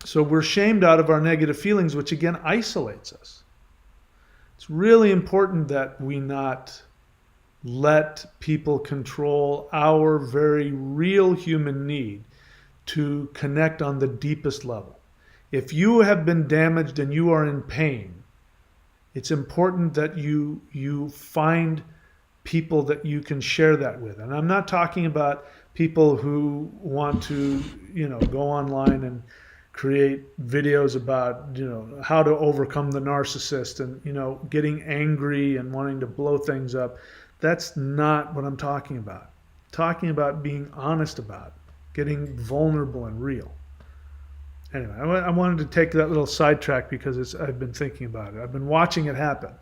So we're shamed out of our negative feelings, which again isolates us. It's really important that we not let people control our very real human need to connect on the deepest level. If you have been damaged and you are in pain, it's important that you find people that you can share that with. And I'm not talking about people who want to, go online and create videos about, how to overcome the narcissist and, getting angry and wanting to blow things up. That's not what I'm talking about. I'm talking about being honest about it, getting vulnerable and real. Anyway, I wanted to take that little sidetrack because I've been thinking about it. I've been watching it happen.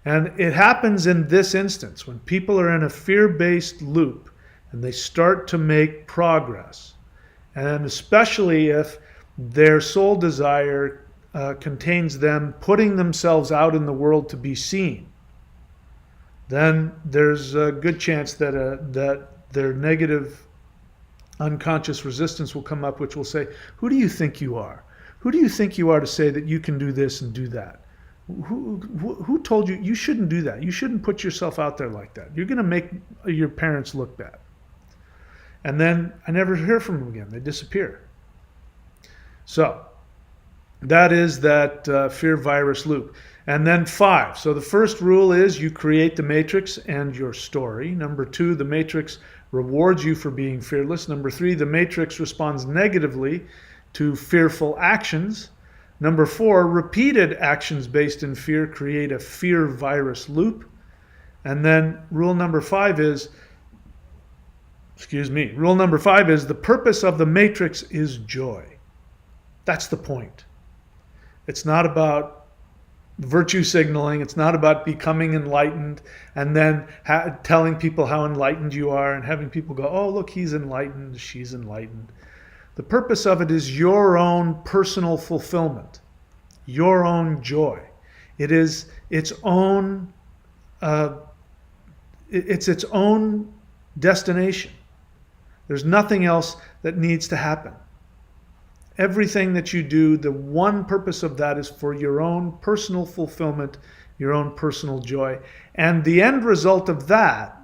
And it happens in this instance when people are in a fear-based loop and they start to make progress. And especially if their soul desire contains them putting themselves out in the world to be seen, then there's a good chance that their negative unconscious resistance will come up, which will say, who do you think you are? Who do you think you are to say that you can do this and do that? Who told you you shouldn't do that? You shouldn't put yourself out there like that. You're going to make your parents look bad. And then I never hear from them again. They disappear. So that is that fear virus loop. And then 5. So the first rule is you create the matrix and your story. Number 2, the matrix rewards you for being fearless. Number 3, the matrix responds negatively to fearful actions. Number 4, repeated actions based in fear create a fear virus loop. And then rule number 5 is the purpose of the matrix is joy. That's the point. It's not about virtue signaling. It's not about becoming enlightened and then telling people how enlightened you are and having people go, oh, look, he's enlightened, she's enlightened. The purpose of it is your own personal fulfillment, your own joy. It is its own, it's its own destination. There's nothing else that needs to happen. Everything that you do, the one purpose of that is for your own personal fulfillment, your own personal joy. And the end result of that,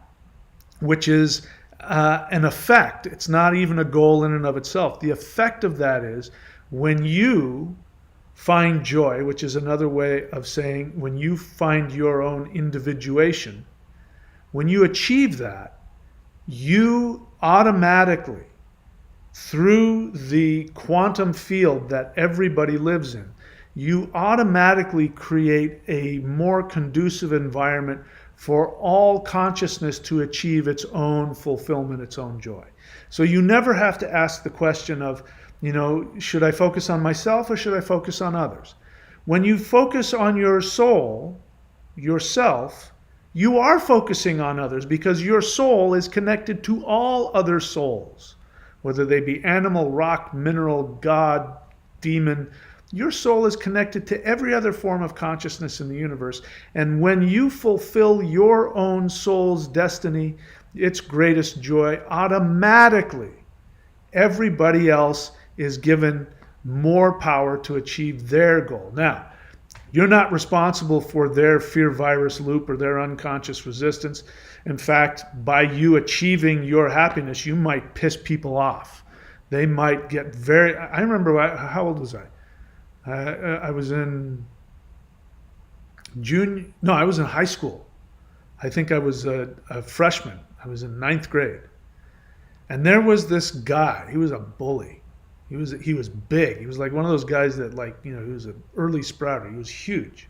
which is an effect, it's not even a goal in and of itself. The effect of that is when you find joy, which is another way of saying when you find your own individuation, when you achieve that, you automatically, through the quantum field that everybody lives in, you automatically create a more conducive environment for all consciousness to achieve its own fulfillment, its own joy. So you never have to ask the question of, should I focus on myself or should I focus on others? When you focus on your soul, yourself, you are focusing on others because your soul is connected to all other souls. Whether they be animal, rock, mineral, God, demon, your soul is connected to every other form of consciousness in the universe. And when you fulfill your own soul's destiny, its greatest joy, automatically everybody else is given more power to achieve their goal. Now, you're not responsible for their fear virus loop or their unconscious resistance. In fact, by you achieving your happiness, you might piss people off. They might get I remember, how old was I? I was in I was in high school. I think I was a freshman. I was in 9th grade. And there was this guy, he was a bully. He was big. He was like one of those guys that he was an early sprouter. He was huge.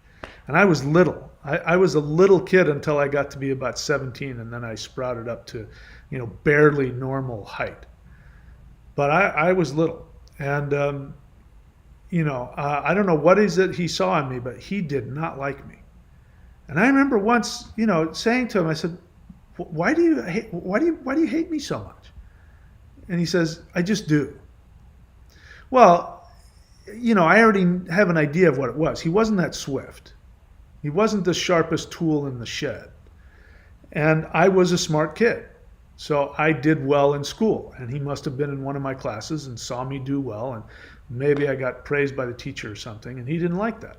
And I was little. I was a little kid until I got to be about 17, and then I sprouted up to, barely normal height. But I was little. And, I don't know what is it he saw in me, but he did not like me. And I remember once, saying to him, I said, why do you hate me so much? And he says, I just do. Well, I already have an idea of what it was. He wasn't that swift. He wasn't the sharpest tool in the shed. And I was a smart kid. So I did well in school. And he must have been in one of my classes and saw me do well. And maybe I got praised by the teacher or something. And he didn't like that.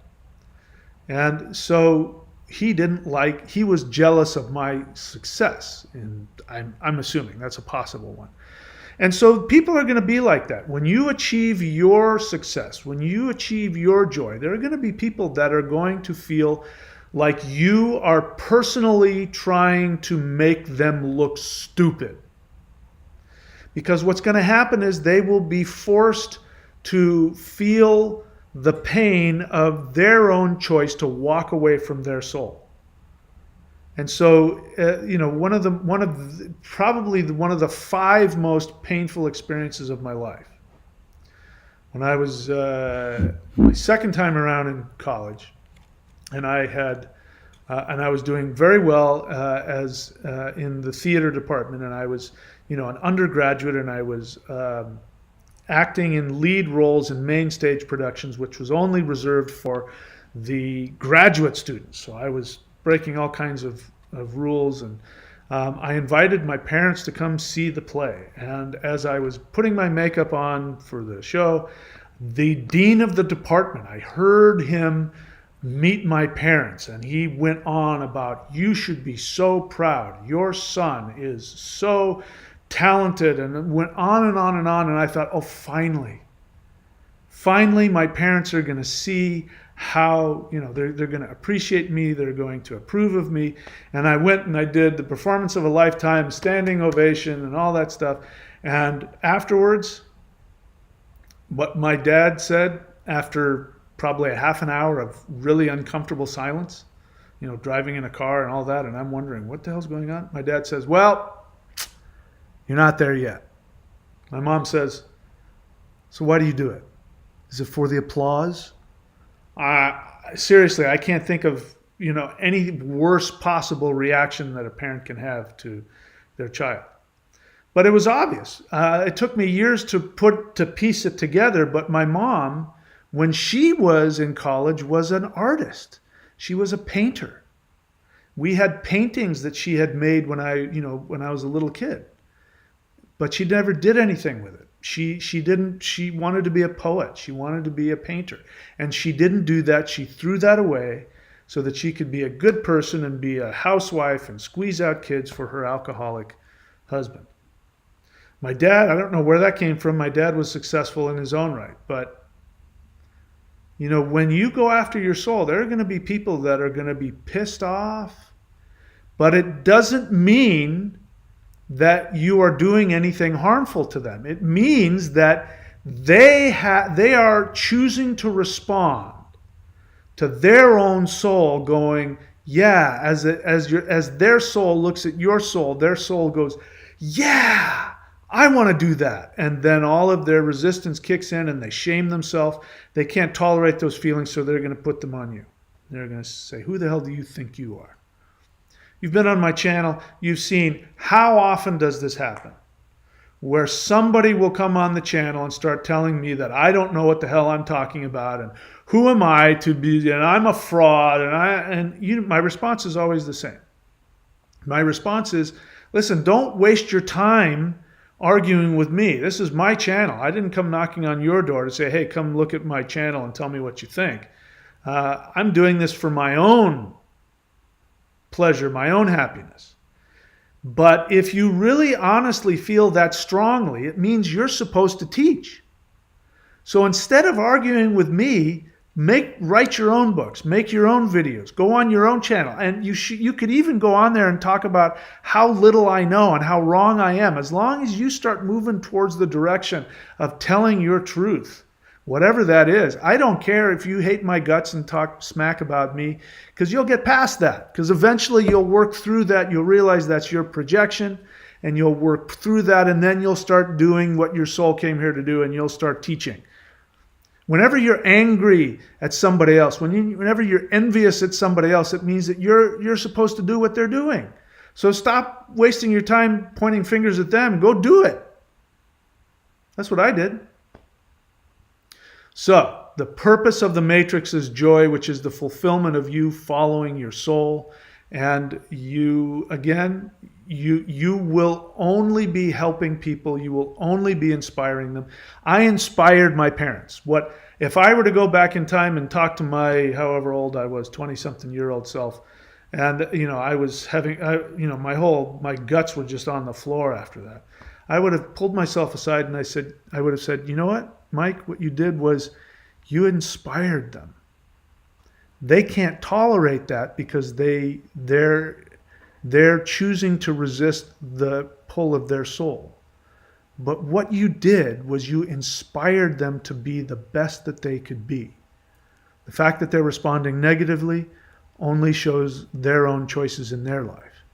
And so he was jealous of my success. And I'm assuming that's a possible one. And so people are going to be like that. When you achieve your success, when you achieve your joy, there are going to be people that are going to feel like you are personally trying to make them look stupid. Because what's going to happen is they will be forced to feel the pain of their own choice to walk away from their soul. And so, probably one of the 5 most painful experiences of my life. When I was my second time around in college, and I was doing very well as in the theater department, and I was, an undergraduate, and I was acting in lead roles in main stage productions, which was only reserved for the graduate students. So I was breaking all kinds of rules, and I invited my parents to come see the play. And as I was putting my makeup on for the show, the dean of the department, I heard him meet my parents, and he went on about, you should be so proud. Your son is so talented, and went on and on and on. And I thought, oh, finally my parents are going to see how, they're going to appreciate me, they're going to approve of me. And I went and I did the performance of a lifetime, standing ovation and all that stuff. And afterwards, what my dad said, after probably a half an hour of really uncomfortable silence, driving in a car and all that, and I'm wondering what the hell's going on, my dad says, well, you're not there yet. My mom says, so why do you do it? Is it for the applause? seriously, I can't think of, any worse possible reaction that a parent can have to their child. But it was obvious. It took me years to piece it together. But my mom, when she was in college, was an artist. She was a painter. We had paintings that she had made when I was a little kid. But she never did anything with it. She wanted to be a poet. She wanted to be a painter. And she didn't do that. She threw that away so that she could be a good person and be a housewife and squeeze out kids for her alcoholic husband. My dad, I don't know where that came from. My dad was successful in his own right. But, when you go after your soul, there are going to be people that are going to be pissed off. But it doesn't mean that you are doing anything harmful to them. It means that they are choosing to respond to their own soul, going, yeah, as their soul looks at your soul, their soul goes, yeah, I want to do that. And then all of their resistance kicks in and they shame themselves. They can't tolerate those feelings, so they're going to put them on you. They're going to say, who the hell do you think you are? You've been on my channel. You've seen, how often does this happen? Where somebody will come on the channel and start telling me that I don't know what the hell I'm talking about, and who am I to be, and I'm a fraud, my response is always the same. My response is, listen, don't waste your time arguing with me. This is my channel. I didn't come knocking on your door to say, hey, come look at my channel and tell me what you think. I'm doing this for my own pleasure, my own happiness. But if you really honestly feel that strongly, it means you're supposed to teach. So instead of arguing with me, write your own books, make your own videos, go on your own channel. And you could even go on there and talk about how little I know and how wrong I am. As long as you start moving towards the direction of telling your truth, whatever that is. I don't care if you hate my guts and talk smack about me, because you'll get past that. Because eventually you'll work through that. You'll realize that's your projection, and you'll work through that, and then you'll start doing what your soul came here to do, and you'll start teaching. Whenever you're angry at somebody else, whenever you're envious at somebody else, it means that you're supposed to do what they're doing. So stop wasting your time pointing fingers at them. Go do it. That's what I did. So, the purpose of the matrix is joy, which is the fulfillment of you following your soul. And you will only be helping people. You will only be inspiring them. I inspired my parents. If I were to go back in time and talk to my, however old I was, 20-something-year-old self, and I was having, my guts were just on the floor after that. I would have pulled myself aside and I would have said, you know what? Mike, what you did was you inspired them. They can't tolerate that because they're choosing to resist the pull of their soul. But what you did was you inspired them to be the best that they could be. The fact that they're responding negatively only shows their own choices in their life.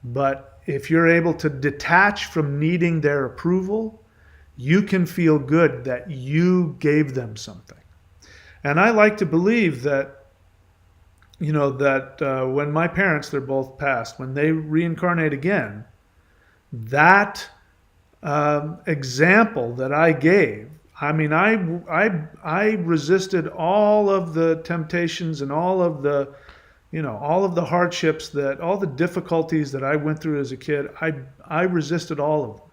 But if you're able to detach from needing their approval, you can feel good that you gave them something. And I like to believe that, when my parents, they're both passed, when they reincarnate again, that example that I gave, I resisted all of the temptations and all of the hardships, all the difficulties that I went through as a kid. I resisted all of them.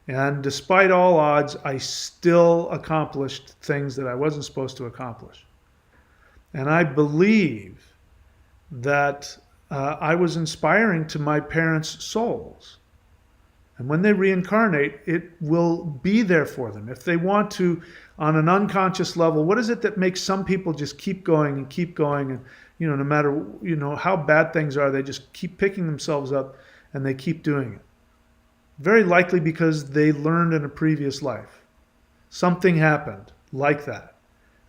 And despite all odds, I still accomplished things that I wasn't supposed to accomplish. And I believe that I was inspiring to my parents' souls. And when they reincarnate, it will be there for them. If they want to, on an unconscious level, what is it that makes some people just keep going and, no matter, how bad things are, they just keep picking themselves up and they keep doing it? Very likely because they learned in a previous life. Something happened like that.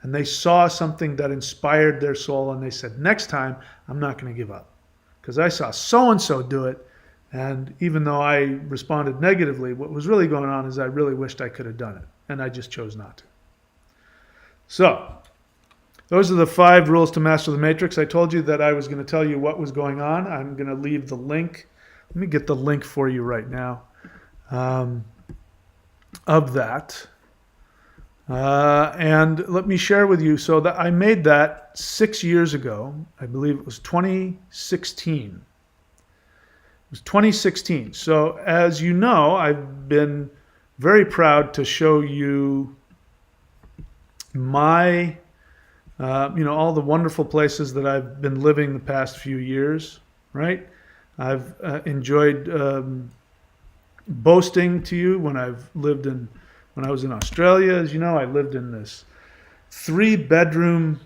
And they saw something that inspired their soul, and they said, next time, I'm not going to give up. Because I saw so-and-so do it, and even though I responded negatively, what was really going on is I really wished I could have done it, and I just chose not to. So, those are the 5 rules to master the matrix. I told you that I was going to tell you what was going on. I'm going to leave the link. Let me get the link for you right now of that. And let me share with you. So that I made that 6 years ago. I believe it was 2016. It was 2016. So as you know, I've been very proud to show you my, all the wonderful places that I've been living the past few years, right? I've enjoyed boasting to you when I was in Australia. As you know, I lived in this 3-bedroom,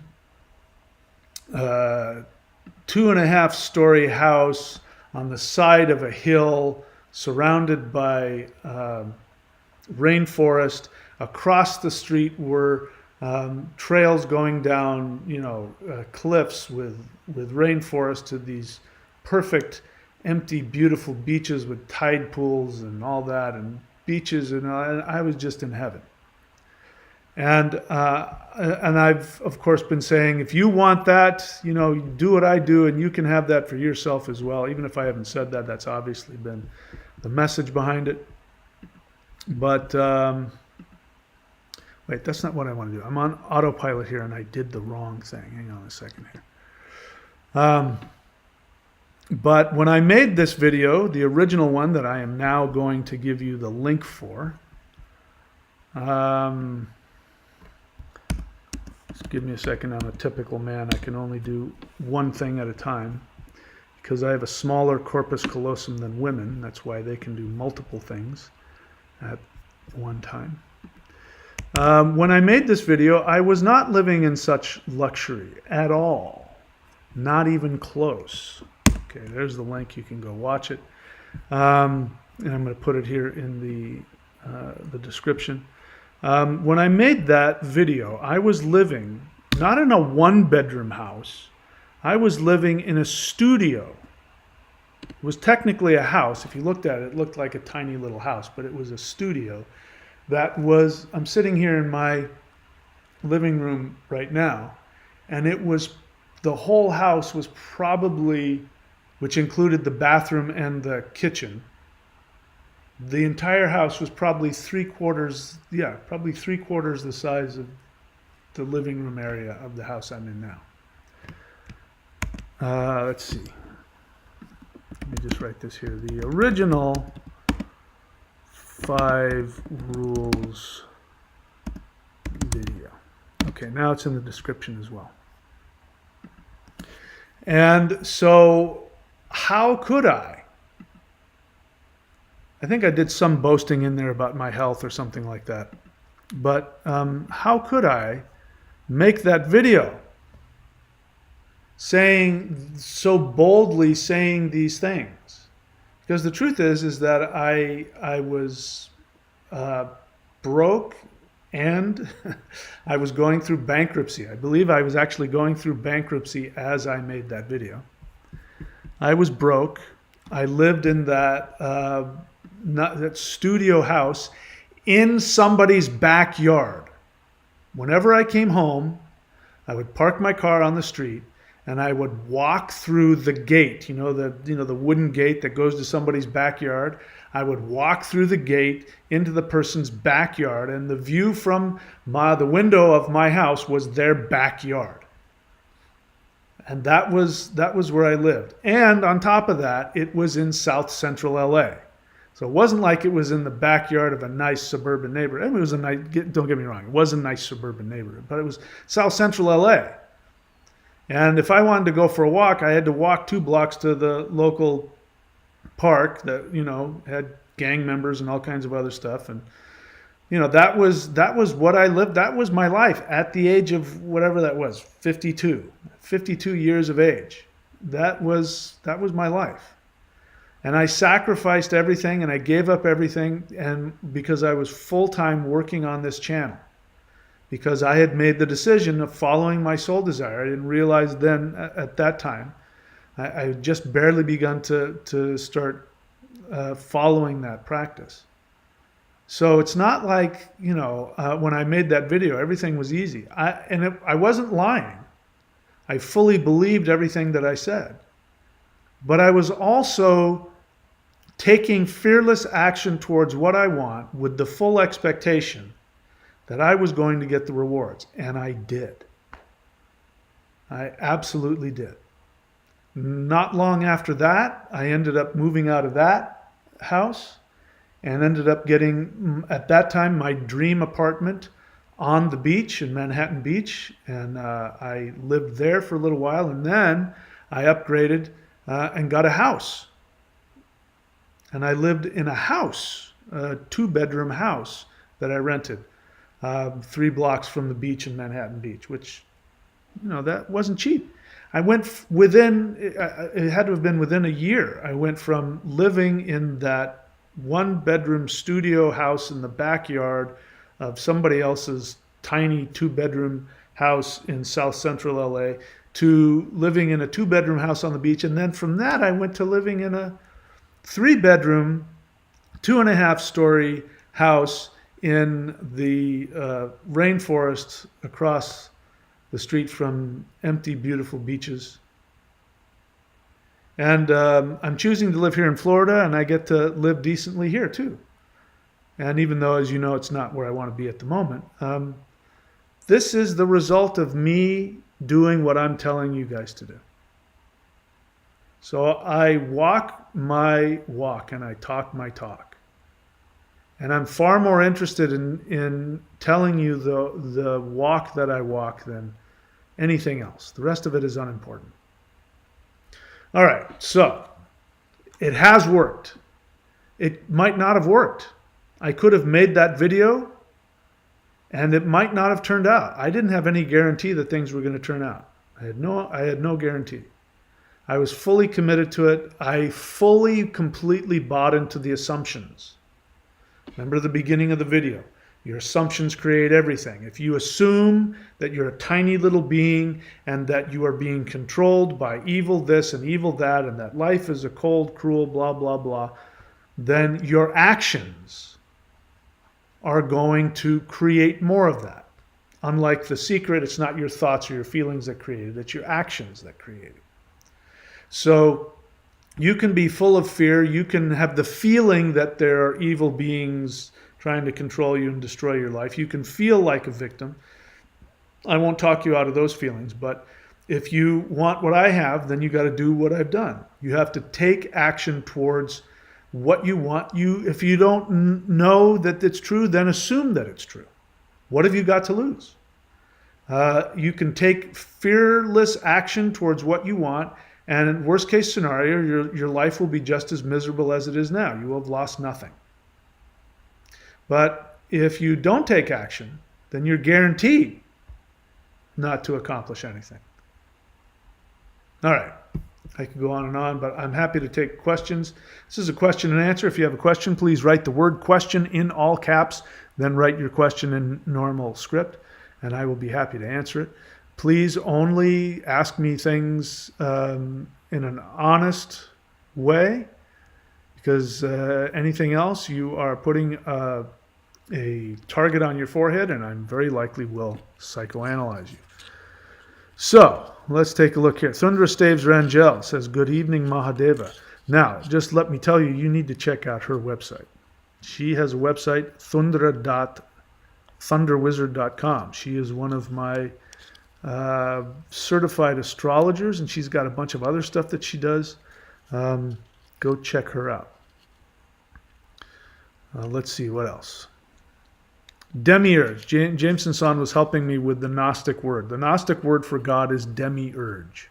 2.5-story house on the side of a hill, surrounded by rainforest. Across the street were trails going down, cliffs with rainforest to these perfect, empty, beautiful beaches with tide pools and all that, and beaches, and I was just in heaven. And I've of course been saying, if you want that, do what I do, and you can have that for yourself as well. Even if I haven't said that, that's obviously been the message behind it. But wait, that's not what I want to do. I'm on autopilot here, and I did the wrong thing. Hang on a second here. But when I made this video, the original one that I am now going to give you the link for, just give me a second. I'm a typical man. I can only do one thing at a time because I have a smaller corpus callosum than women. That's why they can do multiple things at one time. When I made this video, I was not living in such luxury at all. Not even close. Okay, there's the link. You can go watch it. And I'm going to put it here in the description. When I made that video, I was living not in a 1-bedroom house. I was living in a studio. It was technically a house. If you looked at it, it looked like a tiny little house, but it was a studio. I'm sitting here in my living room right now, and the whole house was probably, which included the bathroom and the kitchen, the entire house was probably 3/4 the size of the living room area of the house I'm in now. Let's see. Let me just write this here. The original 5 rules video. Okay, now it's in the description as well. And so, how could I think I did some boasting in there about my health or something like that. But how could I make that video so boldly saying these things? Because the truth is that I was broke, and I was going through bankruptcy. I believe I was actually going through bankruptcy as I made that video. I was broke. I lived in that studio house in somebody's backyard. Whenever I came home, I would park my car on the street, and I would walk through the gate, the wooden gate that goes to somebody's backyard. I would walk through the gate into the person's backyard, and the view from the window of my house was their backyard. And that was where I lived. And on top of that, it was in South Central LA. So it wasn't like it was in the backyard of a nice suburban neighborhood. I mean, it was don't get me wrong, it was a nice suburban neighborhood, but it was South Central LA. And if I wanted to go for a walk, I had to walk 2 blocks to the local park that, had gang members and all kinds of other stuff. And, that was what I lived. That was my life at the age of whatever that was, 52 years of age. That was my life. And I sacrificed everything, and I gave up everything, and because I was full-time working on this channel. Because I had made the decision of following my soul desire. I didn't realize then, at that time, I had just barely begun to start following that practice. So it's not like, when I made that video, everything was easy. I wasn't lying. I fully believed everything that I said. But I was also taking fearless action towards what I want with the full expectation that I was going to get the rewards. And I did. I absolutely did. Not long after that, I ended up moving out of that house and ended up getting, at that time, my dream apartment on the beach in Manhattan Beach. And I lived there for a little while. And then I upgraded and got a house. And I lived in a house, a 2-bedroom house that I rented 3 blocks from the beach in Manhattan Beach, which, that wasn't cheap. I went it had to have been within a year. I went from living in that 1-bedroom studio house in the backyard of somebody else's tiny 2-bedroom house in South Central LA to living in a 2-bedroom house on the beach. And then from that, I went to living in a 3-bedroom, 2.5-story house in the rainforest across the street from empty, beautiful beaches. And I'm choosing to live here in Florida, and I get to live decently here too. And even though, as you know, it's not where I want to be at the moment, this is the result of me doing what I'm telling you guys to do. So I walk my walk and I talk my talk. And I'm far more interested in telling you the walk that I walk than anything else. The rest of it is unimportant. All right, so it has worked. It might not have worked. I could have made that video and it might not have turned out. I didn't have any guarantee that things were going to turn out. I had no guarantee. I was fully committed to it. I fully, completely bought into the assumptions. Remember the beginning of the video. Your assumptions create everything. If you assume that you're a tiny little being and that you are being controlled by evil this and evil that and that life is a cold, cruel, blah, blah, blah, then your actions are going to create more of that. Unlike The Secret, it's not your thoughts or your feelings that create it. It's your actions that create it. So you can be full of fear. You can have the feeling that there are evil beings trying to control you and destroy your life. You can feel like a victim. I won't talk you out of those feelings, but if you want what I have, then you got to do what I've done. You have to take action towards what you want. If you don't know that it's true, then assume that it's true. What have you got to lose? You can take fearless action towards what you want. And in worst case scenario, your life will be just as miserable as it is now. You will have lost nothing. But if you don't take action, then you're guaranteed not to accomplish anything. All right. I could go on, but I'm happy to take questions. This is a question and answer. If you have a question, please write the word question in all caps, then write your question in normal script, and I will be happy to answer it. Please only ask me things in an honest way, because anything else, you are putting a target on your forehead, and I very likely will psychoanalyze you. So let's take a look here. Thundra Staves Rangel says, "Good evening, Mahadeva." Now, just let me tell you, you need to check out her website. She has a website, thunderwizard.com. She is one of my certified astrologers, and she's got a bunch of other stuff that she does. Go check her out. Let's see what else. Demiurge. Jameson Son was helping me with the Gnostic word. The Gnostic word for God is demiurge,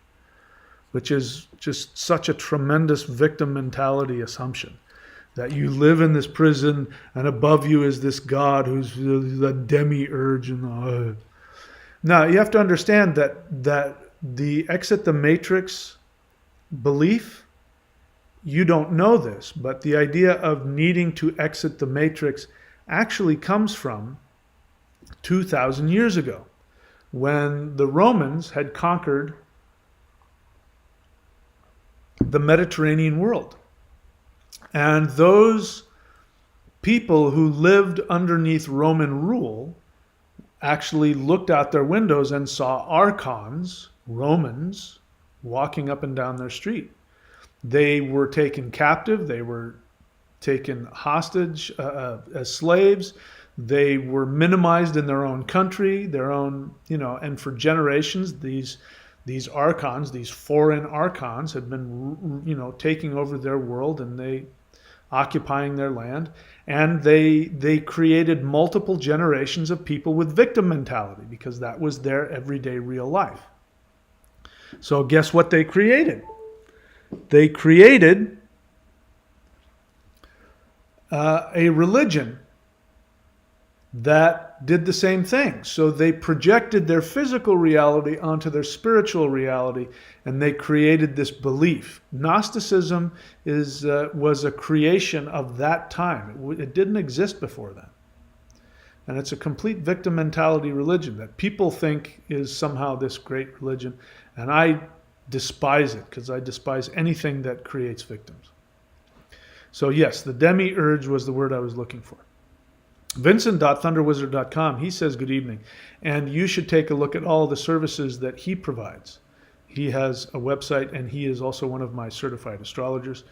which is just such a tremendous victim mentality assumption that you live in this prison and above you is this God who's the demiurge. Now, you have to understand that the exit the matrix belief, you don't know this, but the idea of needing to exit the matrix actually comes from 2,000 years ago, when the Romans had conquered the Mediterranean world. And those people who lived underneath Roman rule actually looked out their windows and saw archons, Romans, walking up and down their street. They were taken captive. They were taken hostage as slaves. They were minimized in their own country, their own, and for generations, these archons, these foreign archons, had been, taking over their world, and they occupying their land, and they created multiple generations of people with victim mentality because that was their everyday real life. So guess what they created? They created a religion that did the same thing. So they projected their physical reality onto their spiritual reality, and they created this belief. Gnosticism was a creation of that time. It didn't exist before then. And it's a complete victim mentality religion that people think is somehow this great religion. And I despise it because I despise anything that creates victims. So yes, the demiurge was the word I was looking for. Vincent.thunderwizard.com, he says good evening, and you should take a look at all the services that he provides. He has a website, and he is also one of my certified astrologers.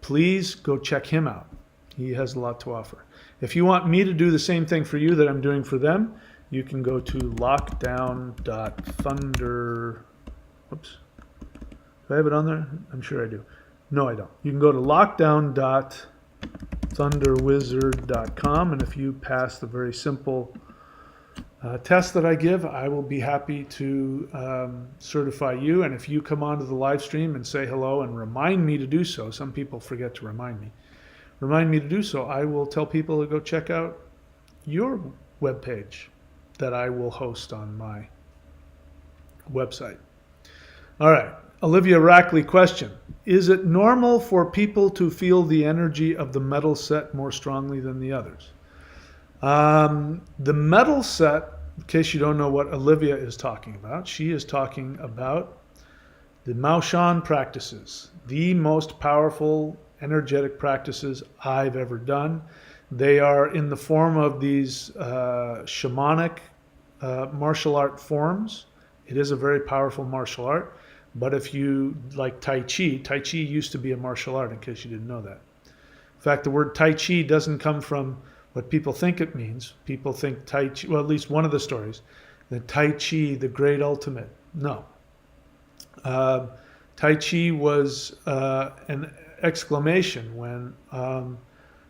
Please go check him out. He has a lot to offer. If you want me to do the same thing for you that I'm doing for them, you can go to lockdown.thunder. Whoops. Do I have it on there? I'm sure I do. No, I don't. You can go to lockdown.thunderwizard.com, and if you pass the very simple test that I give, I will be happy to certify you. And if you come onto the live stream and say hello and remind me to do so, some people forget to remind me to do so, I will tell people to go check out your webpage that I will host on my website. All right. Olivia Rackley question. Is it normal for people to feel the energy of the metal set more strongly than the others? The metal set, in case you don't know what Olivia is talking about, she is talking about the Maoshan practices, the most powerful energetic practices I've ever done. They are in the form of these shamanic martial art forms. It is a very powerful martial art. But if you like Tai Chi used to be a martial art, in case you didn't know that. In fact, the word Tai Chi doesn't come from what people think it means. People think Tai Chi, well, at least one of the stories, that Tai Chi, the great ultimate. No. Tai Chi was an exclamation when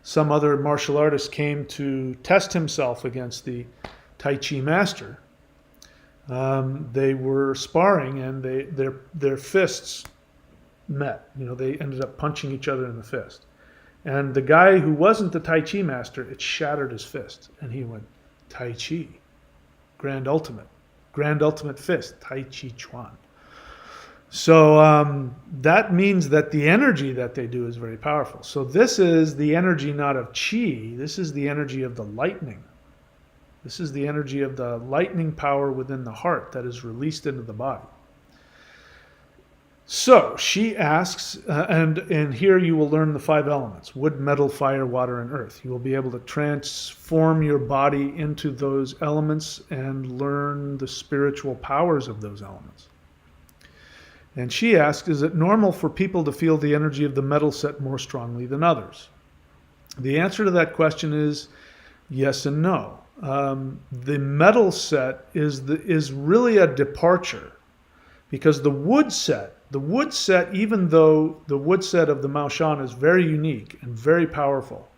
some other martial artist came to test himself against the Tai Chi master. They were sparring, and their fists met. They ended up punching each other in the fist. And the guy who wasn't the Tai Chi master, it shattered his fist, and he went, Tai Chi, grand ultimate fist, Tai Chi Chuan. So that means that the energy that they do is very powerful. So this is the energy not of Chi, this is the energy of the lightning. This is the energy of the lightning power within the heart that is released into the body. So she asks, and here you will learn the 5 elements: wood, metal, fire, water, and earth. You will be able to transform your body into those elements and learn the spiritual powers of those elements. And she asks, is it normal for people to feel the energy of the metal set more strongly than others? The answer to that question is yes and no. The metal set is really a departure, because the wood set, even though the wood set of the Maoshan is very unique and very powerful,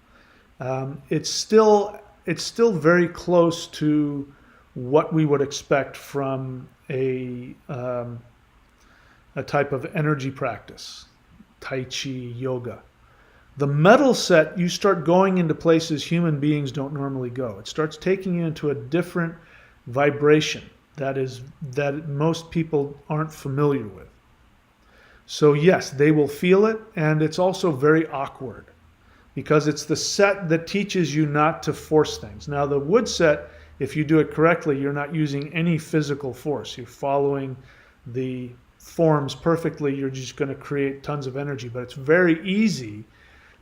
it's still very close to what we would expect from a type of energy practice, Tai Chi, yoga. The metal set, you start going into places human beings don't normally go. It starts taking you into a different vibration that most people aren't familiar with. So yes, they will feel it, and it's also very awkward because it's the set that teaches you not to force things. Now the wood set, if you do it correctly, you're not using any physical force. You're following the forms perfectly. You're just going to create tons of energy, but it's very easy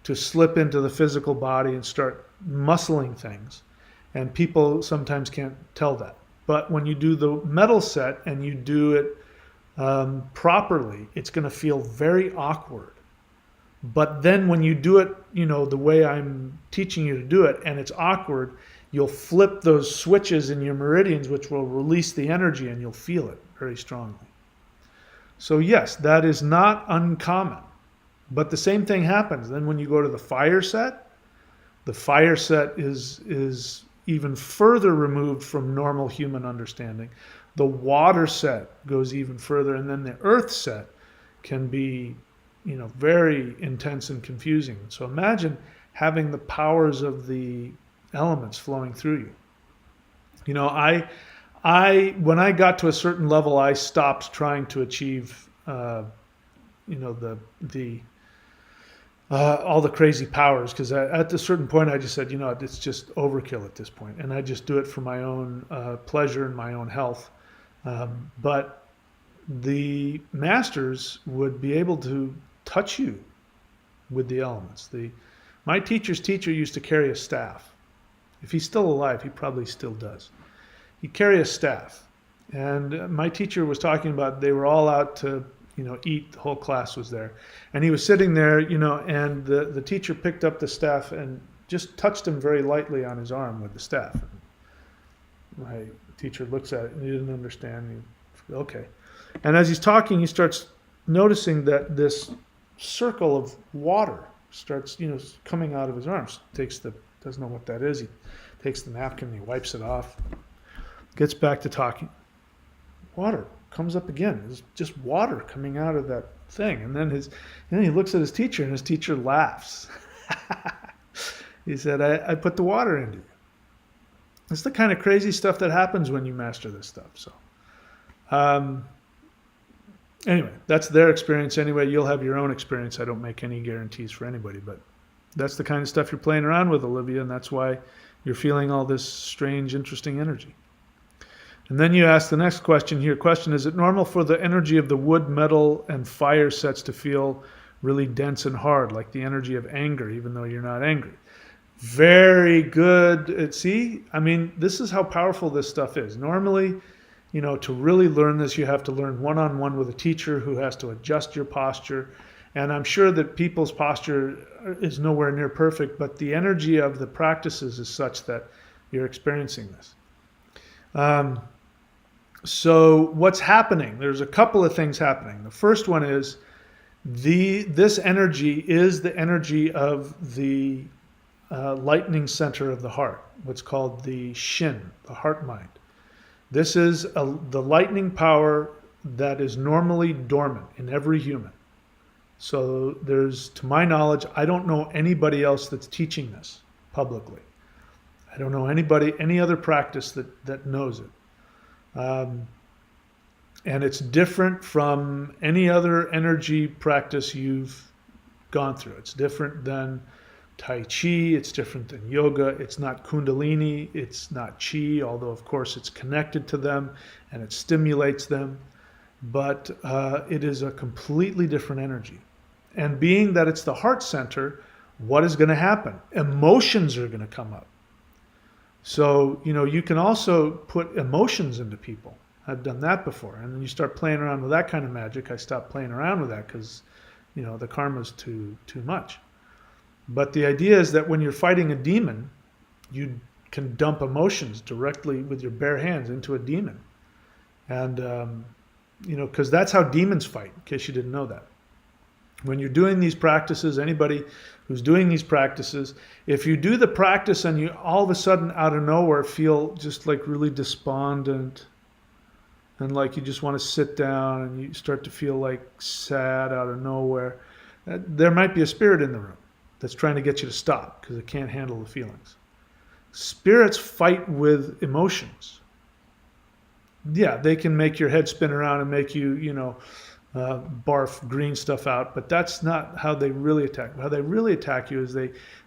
to slip into the physical body and start muscling things. And people sometimes can't tell that. But when you do the metal set and you do it properly, it's going to feel very awkward. But then when you do it, the way I'm teaching you to do it, and it's awkward, you'll flip those switches in your meridians, which will release the energy, and you'll feel it very strongly. So yes, that is not uncommon. But the same thing happens. Then when you go to the fire set is even further removed from normal human understanding. The water set goes even further, and then the earth set can be, very intense and confusing. So imagine having the powers of the elements flowing through you. I when I got to a certain level, I stopped trying to achieve, all the crazy powers, because at a certain point I just said, it's just overkill at this point, and I just do it for my own pleasure and my own health. But the masters would be able to touch you with the elements. My teacher's teacher used to carry a staff. If he's still alive, he probably still does. He'd carry a staff. And my teacher was talking about they were all out to eat. The whole class was there. And he was sitting there, and the teacher picked up the staff and just touched him very lightly on his arm with the staff. My teacher looks at it and he didn't understand. Okay. And as he's talking, he starts noticing that this circle of water starts, coming out of his arms. Doesn't know what that is. He takes the napkin, he wipes it off, gets back to talking. Water comes up again. There's just water coming out of that thing. And then he looks at his teacher, and his teacher laughs. He said, I put the water into you. It's the kind of crazy stuff that happens when you master this stuff. So anyway, that's their experience anyway. You'll have your own experience. I don't make any guarantees for anybody, but that's the kind of stuff you're playing around with, Olivia, and that's why you're feeling all this strange, interesting energy. And then you ask the next question here. Question, is it normal for the energy of the wood, metal, and fire sets to feel really dense and hard, like the energy of anger, even though you're not angry? Very good. See, this is how powerful this stuff is. Normally, to really learn this, you have to learn one-on-one with a teacher who has to adjust your posture. And I'm sure that people's posture is nowhere near perfect, but the energy of the practices is such that you're experiencing this. So what's happening? There's a couple of things happening. The first one is this energy is the energy of the lightning center of the heart, what's called the shin, the heart mind. This is the lightning power that is normally dormant in every human. So to my knowledge, I don't know anybody else that's teaching this publicly. I don't know any other practice that knows it. And it's different from any other energy practice you've gone through. It's different than Tai Chi, it's different than yoga, it's not Kundalini, it's not Chi, although of course it's connected to them and it stimulates them, but it is a completely different energy. And being that it's the heart center, what is going to happen? Emotions are going to come up. So, you can also put emotions into people. I've done that before. And then you start playing around with that kind of magic. I stopped playing around with that because, the karma's too much. But the idea is that when you're fighting a demon, you can dump emotions directly with your bare hands into a demon. And, because that's how demons fight, in case you didn't know that. When you're doing these practices, anybody who's doing these practices, if you do the practice and you all of a sudden out of nowhere feel just like really despondent and like you just want to sit down and you start to feel like sad out of nowhere, there might be a spirit in the room that's trying to get you to stop because it can't handle the feelings. Spirits fight with emotions. Yeah, they can make your head spin around and make you, barf green stuff out, but that's not how they really attack. How they really attack you is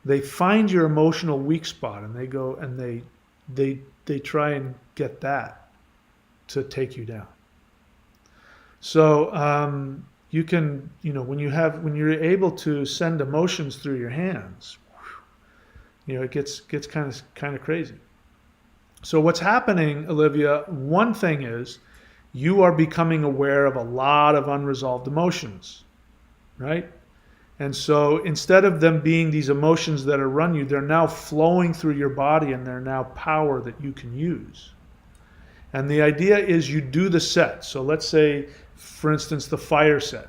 they find your emotional weak spot and they go and they try and get that to take you down. So you can, when you're able to send emotions through your hands, it gets kind of crazy. So what's happening, Olivia, one thing is you are becoming aware of a lot of unresolved emotions, right? And so instead of them being these emotions that are run you, they're now flowing through your body and they're now power that you can use. And the idea is you do the set. So let's say, for instance, the fire set.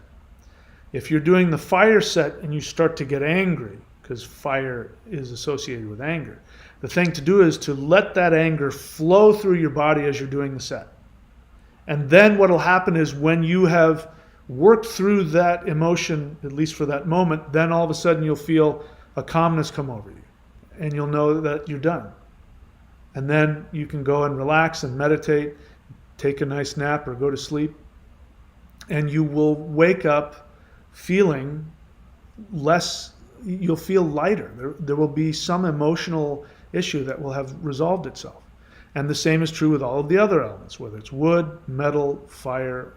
If you're doing the fire set and you start to get angry, because fire is associated with anger, the thing to do is to let that anger flow through your body as you're doing the set. And then what will happen is when you have worked through that emotion, at least for that moment, then all of a sudden you'll feel a calmness come over you. And you'll know that you're done. And then you can go and relax and meditate, take a nice nap or go to sleep. And you will wake up feeling less, you'll feel lighter. There will be some emotional issue that will have resolved itself. And the same is true with all of the other elements, whether it's wood, metal, fire,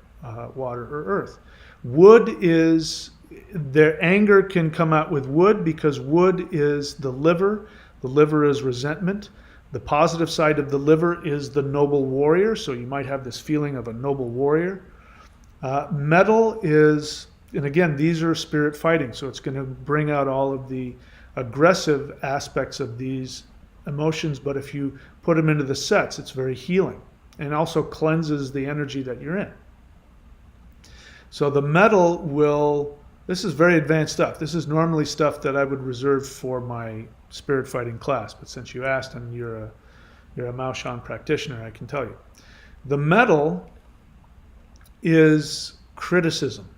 water, or earth. Wood is, their anger can come out with wood because wood is the liver. The liver is resentment. The positive side of the liver is the noble warrior, so you might have this feeling of a noble warrior. Metal is, and again, these are spirit fighting, so it's going to bring out all of the aggressive aspects of these emotions, but if you put them into the sets, it's very healing and also cleanses the energy that you're in. So the metal will, this is very advanced stuff. This is normally stuff that I would reserve for my spirit fighting class, but since you asked and you're a Maoshan practitioner, I can tell you. The metal is criticism.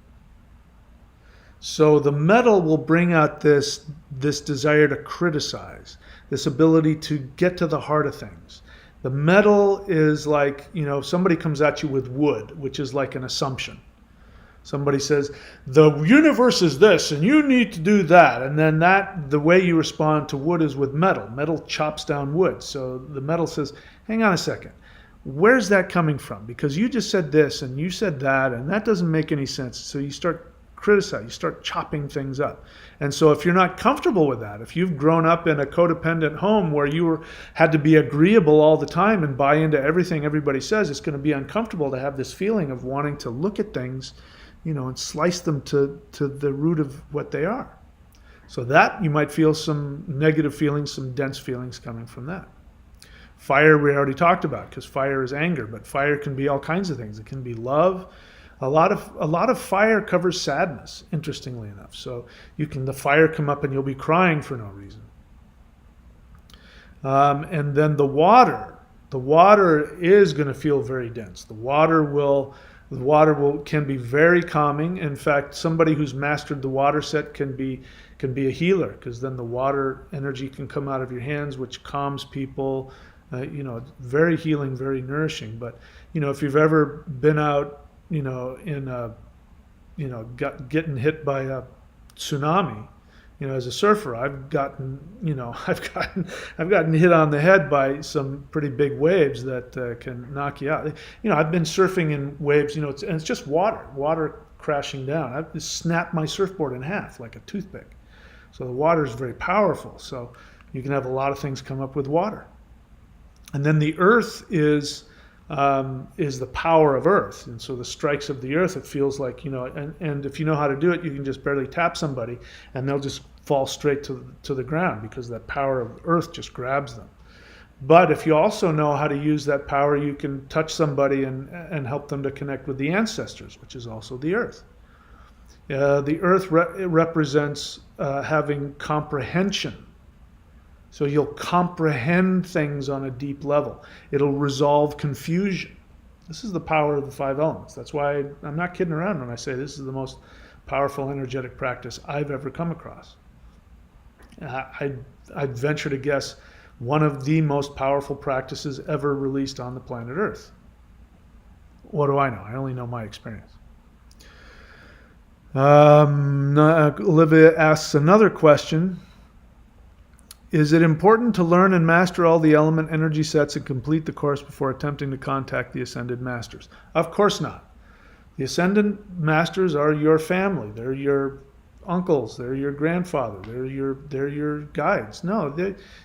So the metal will bring out this desire to criticize, this ability to get to the heart of things. The metal is like, somebody comes at you with wood, which is like an assumption. Somebody says, the universe is this and you need to do that. And then the way you respond to wood is with metal. Metal chops down wood. So the metal says, hang on a second. Where's that coming from? Because you just said this and you said that and that doesn't make any sense. So you start criticizing, you start chopping things up. And so if you're not comfortable with that, if you've grown up in a codependent home where you had to be agreeable all the time and buy into everything everybody says, it's going to be uncomfortable to have this feeling of wanting to look at things, and slice them to the root of what they are. So that you might feel some negative feelings, some dense feelings coming from that. Fire we already talked about, because fire is anger, but fire can be all kinds of things. It can be love. A lot of fire covers sadness, interestingly enough. So the fire come up and you'll be crying for no reason. And then the water is going to feel very dense. The water can be very calming. In fact, somebody who's mastered the water set can be a healer, because then the water energy can come out of your hands, which calms people. Very healing, very nourishing. But if you've ever been out, getting hit by a tsunami, as a surfer, I've gotten hit on the head by some pretty big waves that can knock you out. I've been surfing in waves, it's just water crashing down. I've just snapped my surfboard in half like a toothpick. So the water is very powerful. So you can have a lot of things come up with water. And then the earth is the power of earth. And so the strikes of the earth, it feels like, and if you know how to do it, you can just barely tap somebody and they'll just fall straight to the ground, because that power of earth just grabs them. But if you also know how to use that power, you can touch somebody and help them to connect with the ancestors, which is also the earth. The earth represents having comprehension. So you'll comprehend things on a deep level. It'll resolve confusion. This is the power of the 5 elements. That's why I'm not kidding around when I say this is the most powerful energetic practice I've ever come across. I'd venture to guess one of the most powerful practices ever released on the planet Earth. What do I know? I only know my experience. Olivia asks another question. Is it important to learn and master all the element energy sets and complete the course before attempting to contact the ascended masters? Of course not. The ascended masters are your family. They're your uncles. They're your grandfather. They're your guides. No,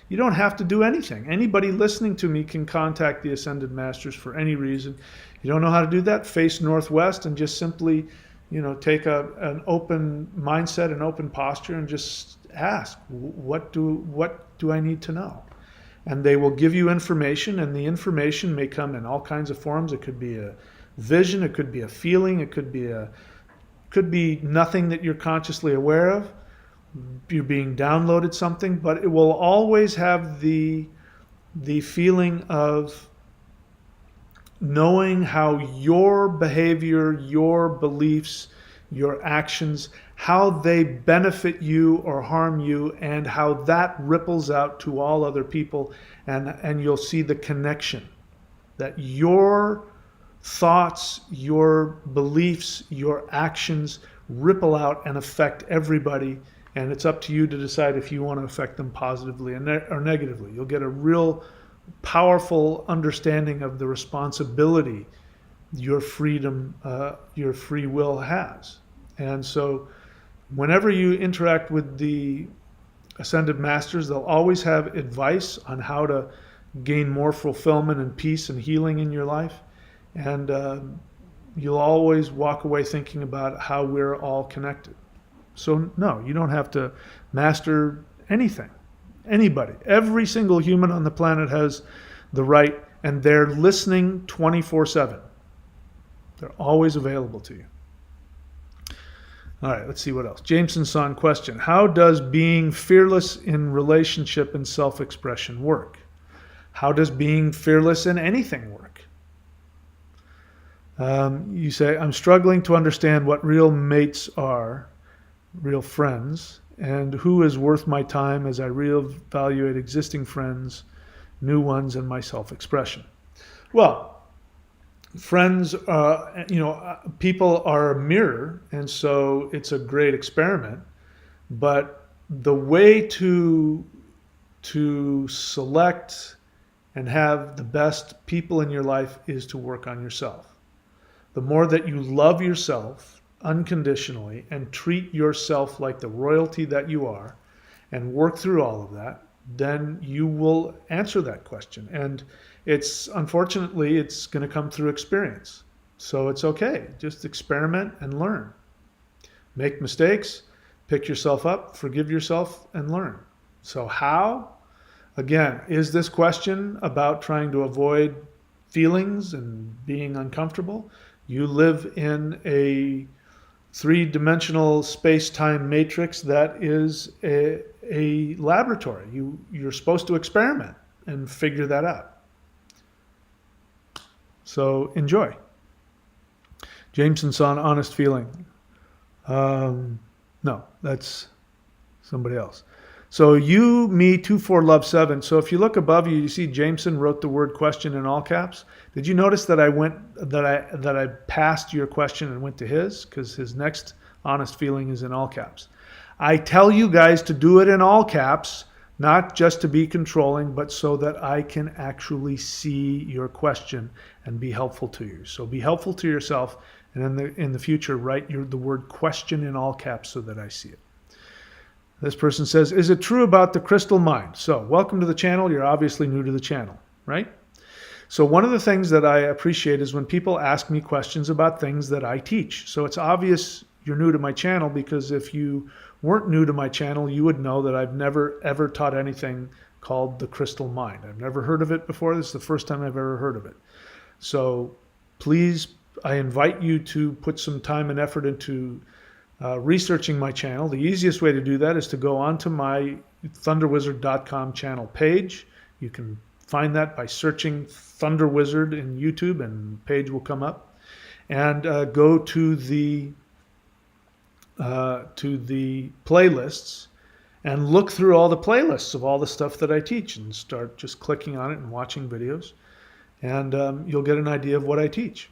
you don't have to do anything. Anybody listening to me can contact the ascended masters for any reason. You don't know how to do that? Face northwest and just simply, take an open mindset, an open posture, and just ask, what do I need to know? And they will give you information, and the information may come in all kinds of forms. It could be a vision, it could be a feeling, it could be nothing that you're consciously aware of. You're being downloaded something, but it will always have the feeling of knowing how your behavior, your beliefs, your actions, how they benefit you or harm you, and how that ripples out to all other people, and you'll see the connection that your thoughts, your beliefs, your actions ripple out and affect everybody, and it's up to you to decide if you want to affect them positively or negatively. You'll get a real powerful understanding of the responsibility your freedom, your free will has. And so whenever you interact with the ascended masters, they'll always have advice on how to gain more fulfillment and peace and healing in your life. And you'll always walk away thinking about how we're all connected. So no, you don't have to master anything. Anybody, every single human on the planet has the right, and they're listening 24/7. They're always available to you. All right, let's see what else. Jameson-san question: how does being fearless in relationship and self-expression work? How does being fearless in anything work? You say, I'm struggling to understand what real mates are, real friends, and who is worth my time as I reevaluate existing friends, new ones, and my self-expression. Well, friends, people are a mirror, and so it's a great experiment. But the way to select and have the best people in your life is to work on yourself. The more that you love yourself unconditionally and treat yourself like the royalty that you are and work through all of that, then you will answer that question. And unfortunately, it's going to come through experience. So it's okay. Just experiment and learn. Make mistakes, pick yourself up, forgive yourself, and learn. So how? Again, is this question about trying to avoid feelings and being uncomfortable? You live in a three-dimensional space-time matrix that is a laboratory. You're supposed to experiment and figure that out. So enjoy. Jameson-san, honest feeling. No, that's somebody else. So you, me, 24love7. So if you look above you, you see Jameson wrote the word question in all caps. Did you notice that I passed your question and went to his? Because his next honest feeling is in all caps. I tell you guys to do it in all caps, not just to be controlling, but so that I can actually see your question and be helpful to you. So be helpful to yourself, and in the future, write the word question in all caps so that I see it. This person says, is it true about the crystal mind? So welcome to the channel. You're obviously new to the channel, right? So one of the things that I appreciate is when people ask me questions about things that I teach. So it's obvious you're new to my channel, because if you weren't new to my channel, you would know that I've never ever taught anything called the crystal mind. I've never heard of it before. This is the first time I've ever heard of it. So please, I invite you to put some time and effort into researching my channel. The easiest way to do that is to go onto my thunderwizard.com channel page. You can find that by searching Thunder Wizard in YouTube, and the page will come up. And go to the playlists and look through all the playlists of all the stuff that I teach, and start just clicking on it and watching videos, and you'll get an idea of what I teach.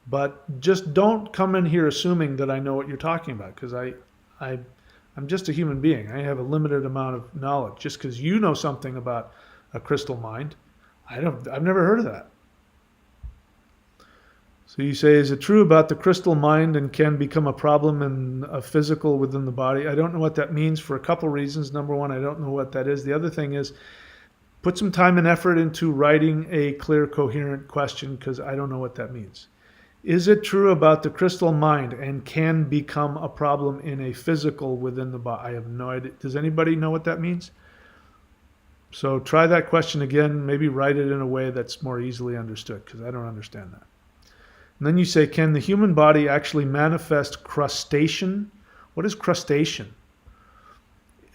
But just don't come in here assuming that I know what you're talking about, because I'm just a human being. I have a limited amount of knowledge. Just because you know something about a crystal mind, I've never heard of that. So you say, is it true about the crystal mind and can become a problem in a physical within the body? I don't know what that means for a couple reasons. Number one, I don't know what that is. The other thing is, put some time and effort into writing a clear, coherent question, because I don't know what that means. Is it true about the crystal mind and can become a problem in a physical within the body? I have no idea. Does anybody know what that means? So try that question again. Maybe write it in a way that's more easily understood, because I don't understand that. And then you say, can the human body actually manifest crustation? What is crustation?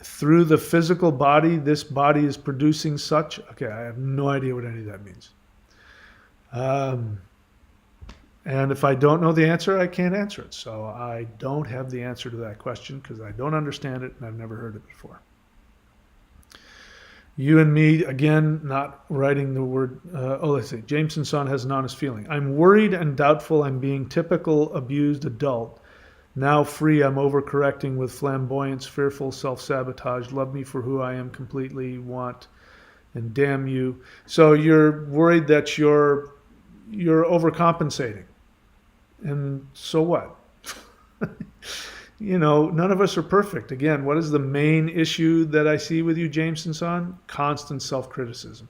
Through the physical body, this body is producing such? Okay, I have no idea what any of that means. And if I don't know the answer, I can't answer it. So I don't have the answer to that question because I don't understand it and I've never heard it before. You and me, again, not writing the word, let's see. Jameson Son has an honest feeling. I'm worried and doubtful I'm being typical abused adult. Now free, I'm overcorrecting with flamboyance, fearful, self-sabotage. Love me for who I am completely, want, and damn you. So you're worried that you're overcompensating. And so what? None of us are perfect. Again, what is the main issue that I see with you, Jameson Son? Constant self-criticism.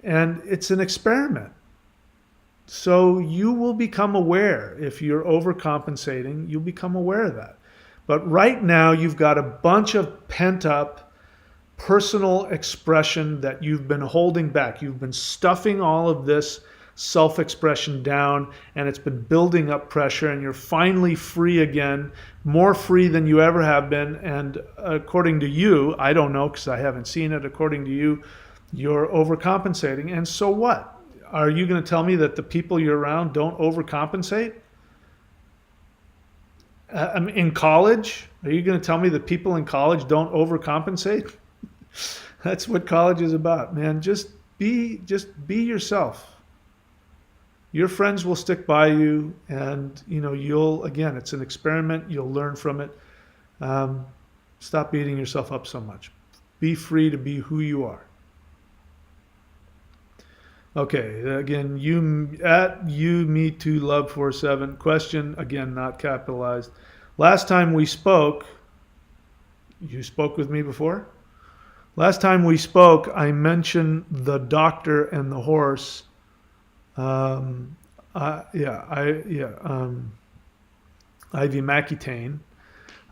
And it's an experiment. So you will become aware. If you're overcompensating, you'll become aware of that. But right now, you've got a bunch of pent-up personal expression that you've been holding back. You've been stuffing all of this self-expression down, and it's been building up pressure, and you're finally free again, more free than you ever have been. And according to you, I don't know because I haven't seen it, according to you, you're overcompensating. And so what? Are you going to tell me that the people you're around don't overcompensate? In college, are you going to tell me that people in college don't overcompensate? That's what college is about, man. Just be yourself. Your friends will stick by you, and again, it's an experiment. You'll learn from it. Stop beating yourself up so much. Be free to be who you are. Okay, again, you me too love 47 question, again, not capitalized. Last time we spoke, you spoke with me before? Last time we spoke, I mentioned the doctor and the horse. Ivermectin.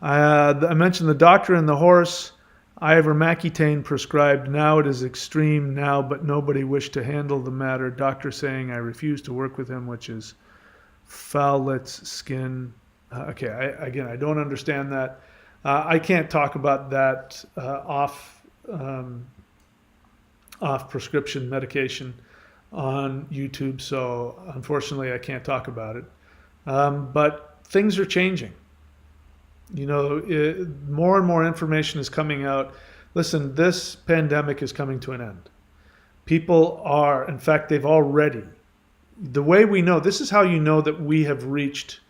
I mentioned the doctor and the horse. Ivermectin prescribed. Now it is extreme now, but nobody wished to handle the matter. Doctor saying I refuse to work with him, which is Fowlet's skin. I don't understand that. I can't talk about that off prescription medication on YouTube, so unfortunately I can't talk about it. But things are changing. More and more information is coming out. Listen, this pandemic is coming to an end. People are, in fact, they've already. The way we know, this is how you know that we have reached,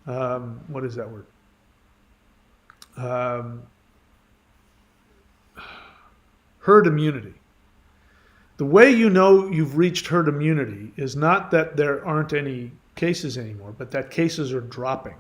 what is that word? Herd immunity. The way you know you've reached herd immunity is not that there aren't any cases anymore, but that cases are dropping.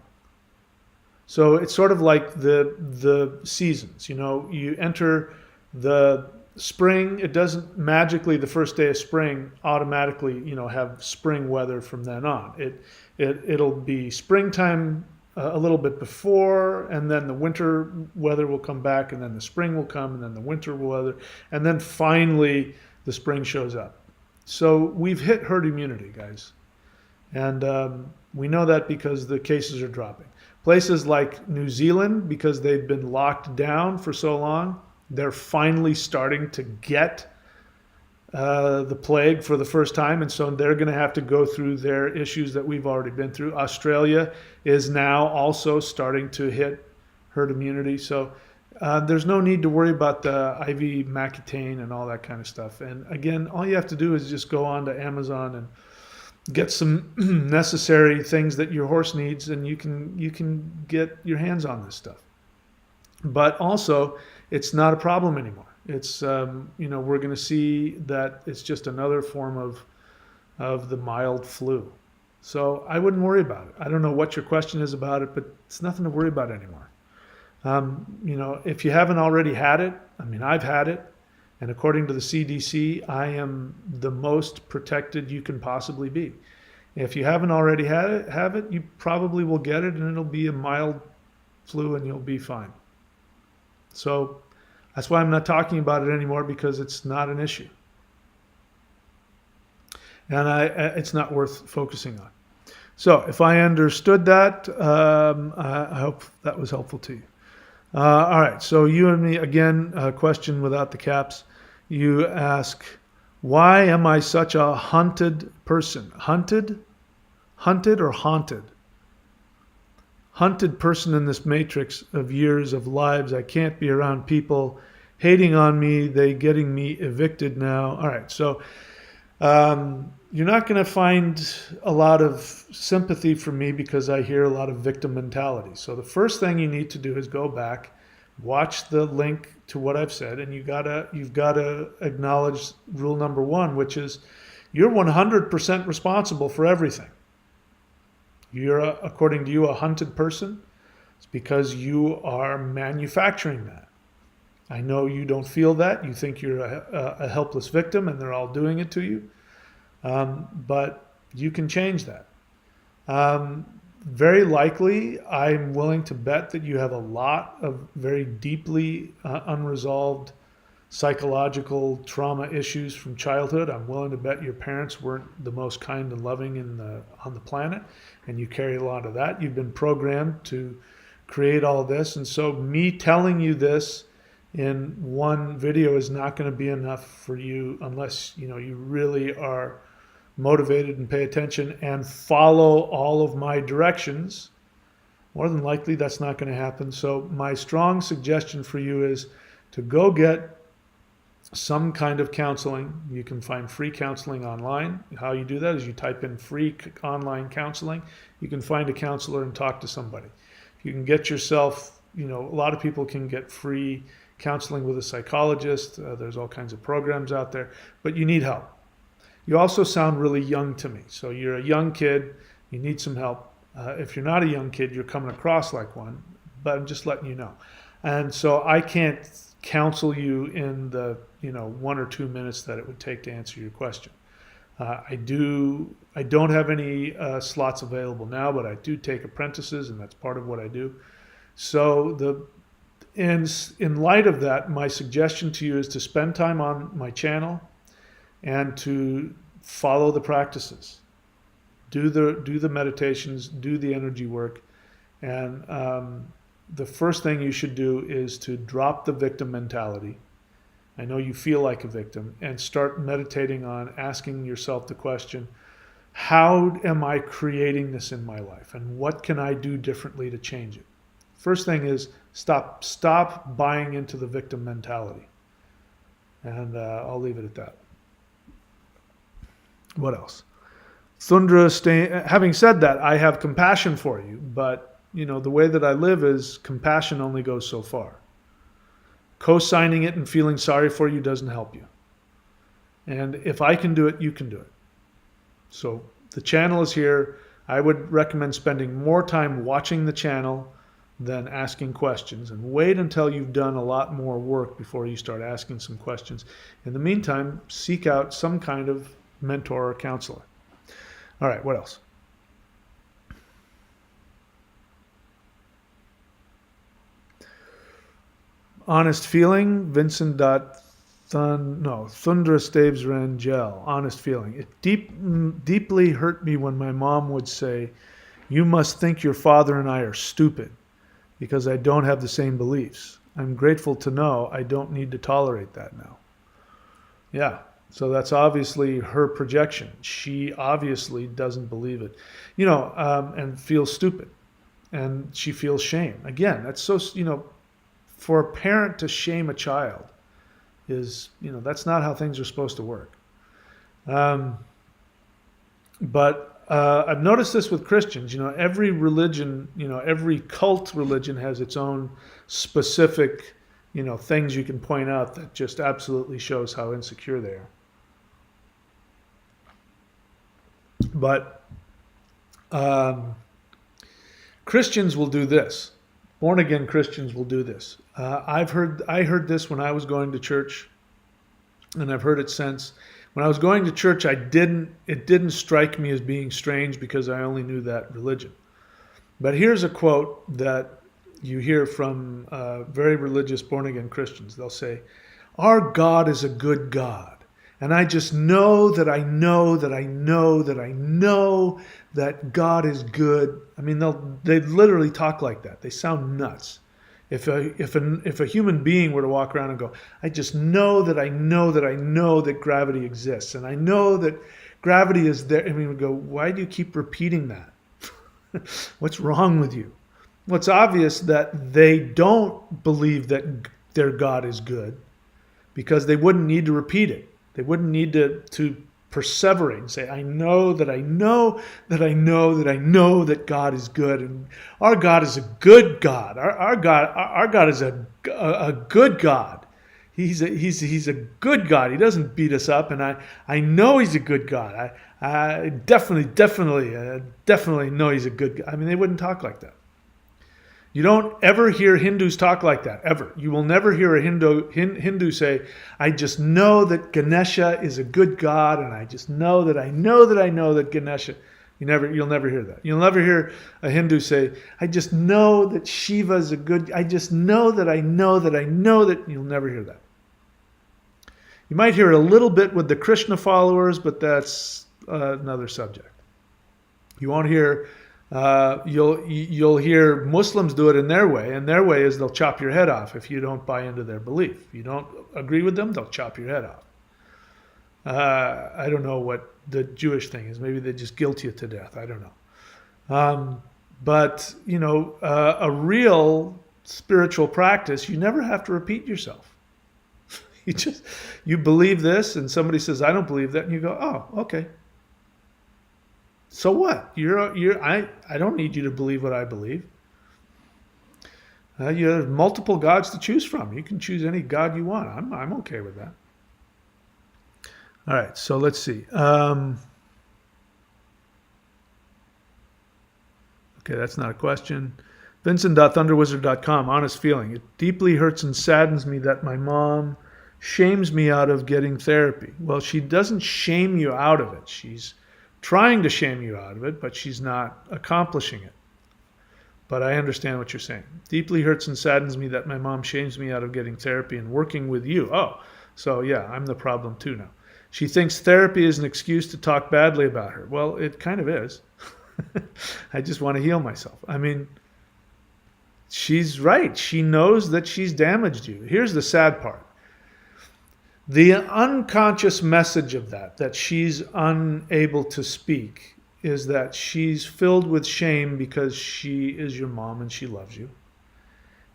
So it's sort of like the seasons. You enter the spring. It doesn't magically the first day of spring automatically have spring weather from then on. It'll be springtime a little bit before, and then the winter weather will come back, and then the spring will come, and then the winter weather, and then finally the spring shows up. So we've hit herd immunity, guys. And we know that because the cases are dropping. Places like New Zealand, because they've been locked down for so long, they're finally starting to get the plague for the first time. And so they're going to have to go through their issues that we've already been through. Australia is now also starting to hit herd immunity. So there's no need to worry about the ivermectin and all that kind of stuff. And again, all you have to do is just go on to Amazon and get some necessary things that your horse needs, and you can get your hands on this stuff. But also, it's not a problem anymore. It's we're going to see that it's just another form of the mild flu. So I wouldn't worry about it. I don't know what your question is about it, but it's nothing to worry about anymore. If you haven't already had it, I mean, I've had it. And according to the CDC, I am the most protected you can possibly be. If you haven't already have it, you probably will get it, and it'll be a mild flu, and you'll be fine. So that's why I'm not talking about it anymore, because it's not an issue, and it's not worth focusing on. So if I understood that, I hope that was helpful to you. All right. So you and me again. A question without the caps. You ask, why am I such a hunted person? Hunted or haunted? Hunted person in this matrix of years of lives. I can't be around people hating on me. They getting me evicted now. All right. So you're not going to find a lot of sympathy from me, because I hear a lot of victim mentality. So the first thing you need to do is go back, watch the link to what I've said, and you've got to acknowledge rule number one, which is you're 100% responsible for everything. You're, according to you, a hunted person. It's because you are manufacturing that. I know you don't feel that. You think you're a helpless victim and they're all doing it to you. But you can change that. Very likely, I'm willing to bet that you have a lot of very deeply unresolved psychological trauma issues from childhood. I'm willing to bet your parents weren't the most kind and loving on the planet, and you carry a lot of that. You've been programmed to create all this, and so me telling you this in one video is not going to be enough for you, unless you really are motivated and pay attention and follow all of my directions. More than likely, that's not going to happen. So my strong suggestion for you is to go get some kind of counseling. You can find free counseling online. How you do that is you type in free online counseling. You can find a counselor and talk to somebody. You can get yourself, a lot of people can get free counseling with a psychologist. There's all kinds of programs out there, but you need help. You also sound really young to me. So you're a young kid, you need some help. If you're not a young kid, you're coming across like one, but I'm just letting you know. And so I can't counsel you in the 1 or 2 minutes that it would take to answer your question. I don't have any slots available now, but I do take apprentices, and that's part of what I do. So in light of that, my suggestion to you is to spend time on my channel and to follow the practices. Do the meditations, do the energy work, and the first thing you should do is to drop the victim mentality. I know you feel like a victim, and start meditating on asking yourself the question, how am I creating this in my life, and what can I do differently to change it? First thing is stop buying into the victim mentality, and I'll leave it at that. What else? Thundra, having said that, I have compassion for you, but the way that I live is compassion only goes so far. Co-signing it and feeling sorry for you doesn't help you. And if I can do it, you can do it. So the channel is here. I would recommend spending more time watching the channel than asking questions, and wait until you've done a lot more work before you start asking some questions. In the meantime, seek out some kind of mentor or counselor. All right, what else? Honest feeling, Vincent. Thundra Staves Rangel. Honest feeling. It deeply hurt me when my mom would say, "You must think your father and I are stupid because I don't have the same beliefs. I'm grateful to know I don't need to tolerate that now." Yeah. So that's obviously her projection. She obviously doesn't believe it, and feels stupid, and she feels shame. Again, that's so, for a parent to shame a child is, that's not how things are supposed to work. But I've noticed this with Christians. Every religion, every cult religion has its own specific, things you can point out that just absolutely shows how insecure they are. But Um, Christians will do this. Born again Christians will do this. I heard this when I was going to church, and I've heard it since. When I was going to church, it didn't strike me as being strange because I only knew that religion. But here's a quote that you hear from very religious born again Christians. They'll say, "Our God is a good God. And I just know that I know that I know that I know that God is good." I mean, they literally talk like that. They sound nuts. If a human being were to walk around and go, "I just know that I know that I know that gravity exists, and I know that gravity is there," I mean, we go, "Why do you keep repeating that? What's wrong with you?" Well, it's obvious that they don't believe that their God is good, because they wouldn't need to repeat it. They wouldn't need to perseverate and say, "I know that I know that I know that I know that God is good, and our God is a good God. Our God is a good God. He's a good God. He doesn't beat us up, and I know He's a good God. I definitely know He's a good God." I mean, they wouldn't talk like that. You don't ever hear Hindus talk like that, ever. You will never hear a Hindu say, "I just know that Ganesha is a good God, and I just know that I know that I know that Ganesha." You'll never hear that. You'll never hear a Hindu say, "I just know that Shiva is a good," "I just know that I know that I know that." You'll never hear that. You might hear it a little bit with the Krishna followers, but that's another subject. You won't hear. You'll hear Muslims do it in their way, and their way is they'll chop your head off if you don't buy into their belief. If you don't agree with them, they'll chop your head off. I don't know what the Jewish thing is. Maybe they just guilt you to death. I don't know. But a real spiritual practice, you never have to repeat yourself. You believe this, and somebody says, "I don't believe that," and you go, "Oh, okay. So what? I don't need you to believe what I believe." You have multiple gods to choose from. You can choose any god you want. I'm okay with that. All right, so let's see. Okay, that's not a question. Vincent.thunderwizard.com, honest feeling. "It deeply hurts and saddens me that my mom shames me out of getting therapy." Well, she doesn't shame you out of it. She's trying to shame you out of it, but she's not accomplishing it. But I understand what you're saying. "Deeply hurts and saddens me that my mom shames me out of getting therapy and working with you." Oh, so yeah, I'm the problem too now. "She thinks therapy is an excuse to talk badly about her." Well, it kind of is. I just want to heal myself. I mean, she's right. She knows that she's damaged you. Here's the sad part. The unconscious message of that she's unable to speak, is that she's filled with shame because she is your mom and she loves you.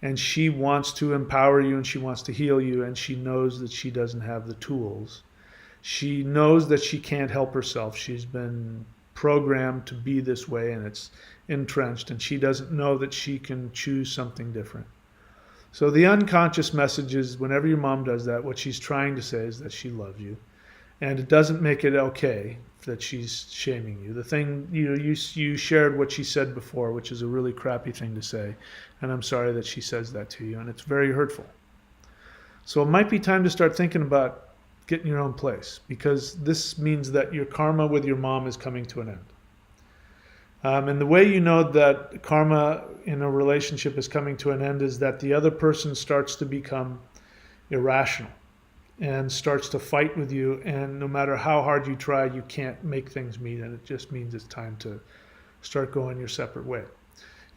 And she wants to empower you and she wants to heal you, and she knows that she doesn't have the tools. She knows that she can't help herself. She's been programmed to be this way, and it's entrenched, and she doesn't know that she can choose something different. So the unconscious message is, whenever your mom does that, what she's trying to say is that she loves you. And it doesn't make it okay that she's shaming you. The thing, you shared what she said before, which is a really crappy thing to say. And I'm sorry that she says that to you. And it's very hurtful. So it might be time to start thinking about getting your own place, because this means that your karma with your mom is coming to an end. And the way you know that karma in a relationship is coming to an end is that the other person starts to become irrational and starts to fight with you. And no matter how hard you try, you can't make things meet. And it just means it's time to start going your separate way.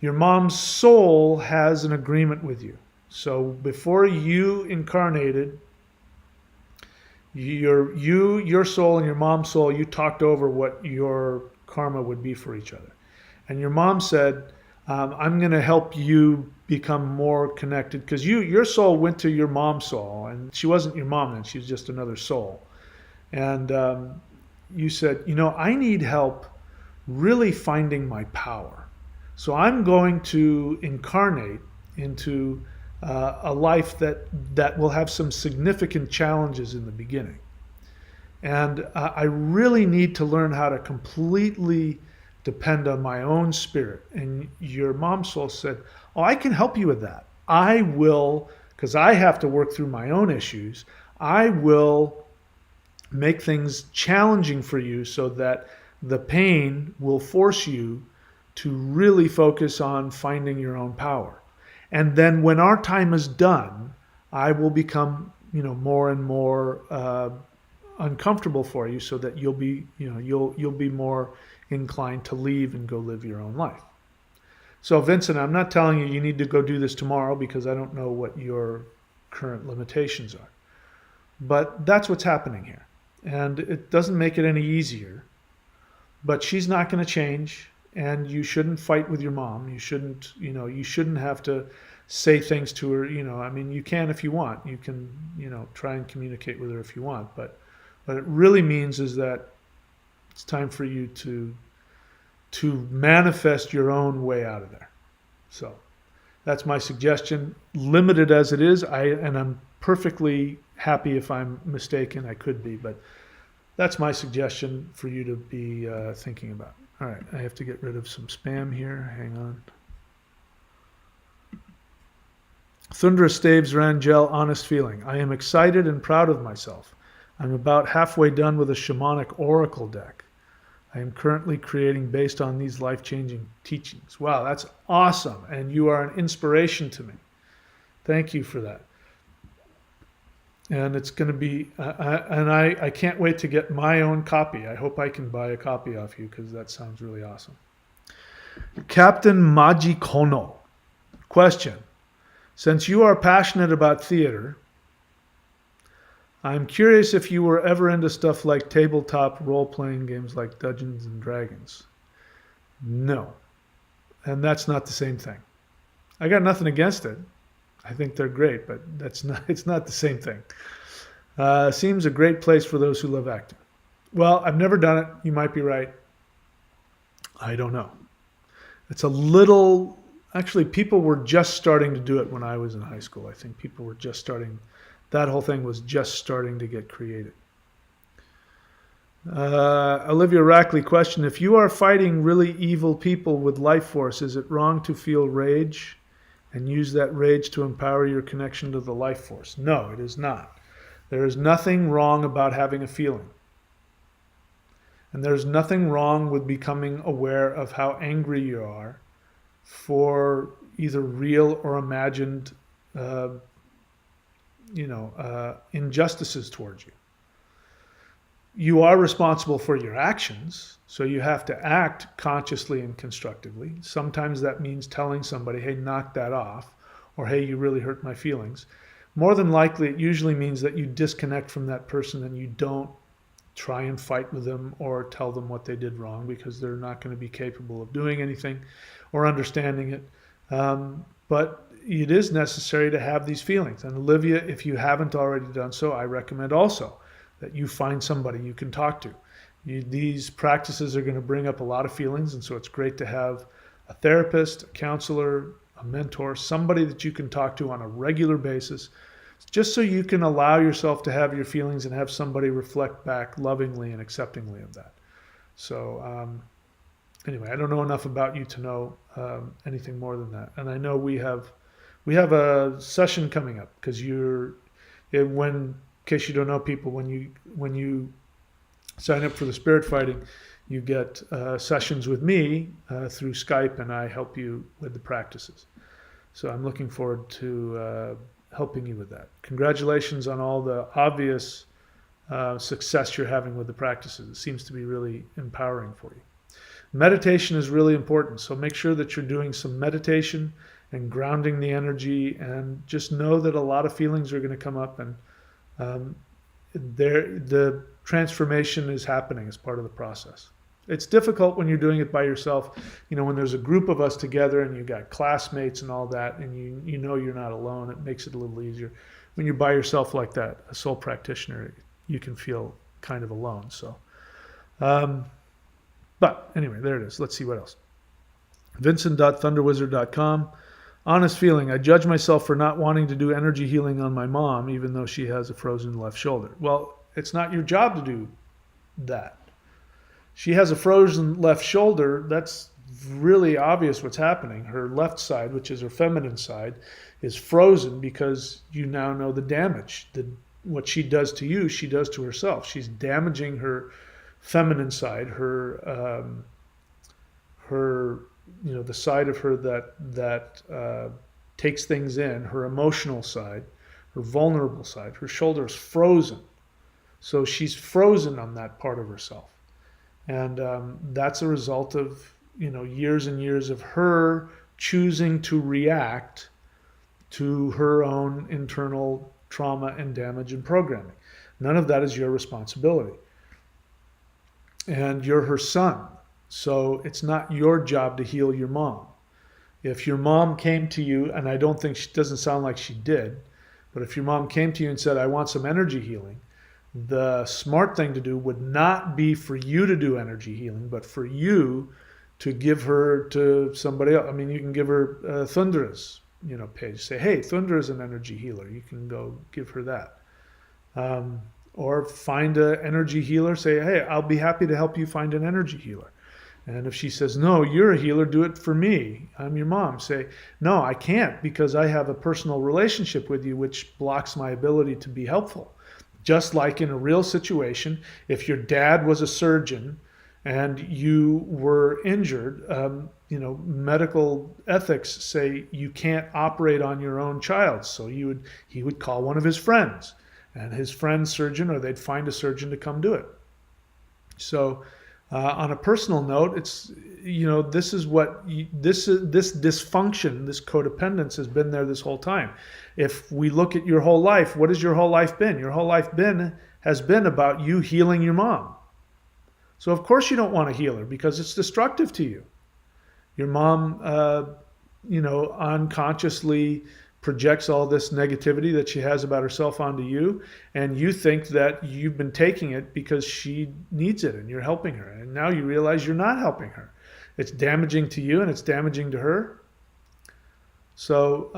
Your mom's soul has an agreement with you. So before you incarnated, your soul and your mom's soul, you talked over what your karma would be for each other. And your mom said, "I'm going to help you become more connected," because your soul went to your mom's soul, and she wasn't your mom then, she was just another soul. And you said, "I need help really finding my power. So I'm going to incarnate into a life that will have some significant challenges in the beginning. And I really need to learn how to completely depend on my own spirit. And your mom soul said, oh, I can help you with that. I will, because I have to work through my own issues, I will make things challenging for you so that the pain will force you to really focus on finding your own power. And then when our time is done, I will become, more and more uncomfortable for you, so that you'll be, you'll be more inclined to leave and go live your own life. So Vincent, I'm not telling you need to go do this tomorrow, because I don't know what your current limitations are. But that's what's happening here. And it doesn't make it any easier. But she's not going to change, and you shouldn't fight with your mom. You shouldn't have to say things to her. You can if you want. You can, try and communicate with her if you want. But what it really means is that it's time for you to manifest your own way out of there. So that's my suggestion, limited as it is. And I'm perfectly happy if I'm mistaken. I could be, but that's my suggestion for you to be thinking about. All right, I have to get rid of some spam here. Hang on. Thunderous Staves Rangel, honest feeling. I am excited and proud of myself. I'm about halfway done with a shamanic oracle deck I am currently creating based on these life-changing teachings. Wow, that's awesome. And you are an inspiration to me. Thank you for that. And it's going to be, I can't wait to get my own copy. I hope I can buy a copy off you, because that sounds really awesome. Captain Majikono. Question. Since you are passionate about theater, I'm curious if you were ever into stuff like tabletop role-playing games like Dungeons and Dragons. No. And that's not the same thing. I got nothing against it. I think they're great, but it's not the same thing. Seems a great place for those who love acting. Well, I've never done it. You might be right. I don't know. It's a little... Actually, people were just starting to do it when I was in high school. I think people were just starting... That whole thing was just starting to get created. Olivia Rackley question. If you are fighting really evil people with life force, is it wrong to feel rage and use that rage to empower your connection to the life force? No, it is not. There is nothing wrong about having a feeling. And there's nothing wrong with becoming aware of how angry you are for either real or imagined injustices towards you. You are responsible for your actions, so you have to act consciously and constructively. Sometimes that means telling somebody, hey, knock that off, or hey, you really hurt my feelings. More than likely, it usually means that you disconnect from that person and you don't try and fight with them or tell them what they did wrong, because they're not going to be capable of doing anything or understanding it. But it is necessary to have these feelings. And Olivia, if you haven't already done so, I recommend also that you find somebody you can talk to. These practices are going to bring up a lot of feelings, and so it's great to have a therapist, a counselor, a mentor, somebody that you can talk to on a regular basis, just so you can allow yourself to have your feelings and have somebody reflect back lovingly and acceptingly of that. So anyway, I don't know enough about you to know anything more than that. And I know we have a session coming up, because in case you don't know, people, when you sign up for the Spirit Fighting, you get sessions with me through Skype, and I help you with the practices. So I'm looking forward to helping you with that. Congratulations on all the obvious success you're having with the practices. It seems to be really empowering for you. Meditation is really important, so make sure that you're doing some meditation and grounding the energy, and just know that a lot of feelings are going to come up, and the transformation is happening as part of the process. It's difficult when you're doing it by yourself. When there's a group of us together and you've got classmates and all that, and you know you're not alone, it makes it a little easier. When you're by yourself like that, a soul practitioner, you can feel kind of alone. So, but anyway, there it is. Let's see what else. Vincent.thunderwizard.com. Honest feeling. I judge myself for not wanting to do energy healing on my mom, even though she has a frozen left shoulder. Well, it's not your job to do that. she has a frozen left shoulder, that's really obvious what's happening. Her left side, which is her feminine side, is frozen because you now know the damage. What she does to you, she does to herself. She's damaging her feminine side, her the side of her that takes things in, her emotional side, her vulnerable side. Her shoulder is frozen, so she's frozen on that part of herself, and that's a result of years and years of her choosing to react to her own internal trauma and damage and programming. None of that is your responsibility. And you're her son. So it's not your job to heal your mom. If your mom came to you, and I don't think she doesn't sound like she did, but if your mom came to you and said, I want some energy healing, the smart thing to do would not be for you to do energy healing, but for you to give her to somebody else. I mean, you can give her Thundra's page. Say, hey, Thundra is an energy healer. You can go give her that. Or find an energy healer. Say, hey, I'll be happy to help you find an energy healer. And if she says, no, you're a healer, do it for me. I'm your mom. Say, no, I can't because I have a personal relationship with you which blocks my ability to be helpful. Just like in a real situation, if your dad was a surgeon and you were injured, medical ethics say you can't operate on your own child. So he would call one of his friends, and his friend's surgeon, or they'd find a surgeon to come do it. So on a personal note, it's this dysfunction, this codependence has been there this whole time. If we look at your whole life, what has your whole life been? Your whole life has been about you healing your mom. So of course you don't want to heal her because it's destructive to you. Your mom, unconsciously projects all this negativity that she has about herself onto you, and you think that you've been taking it because she needs it and you're helping her. And now you realize you're not helping her. It's damaging to you and it's damaging to her. So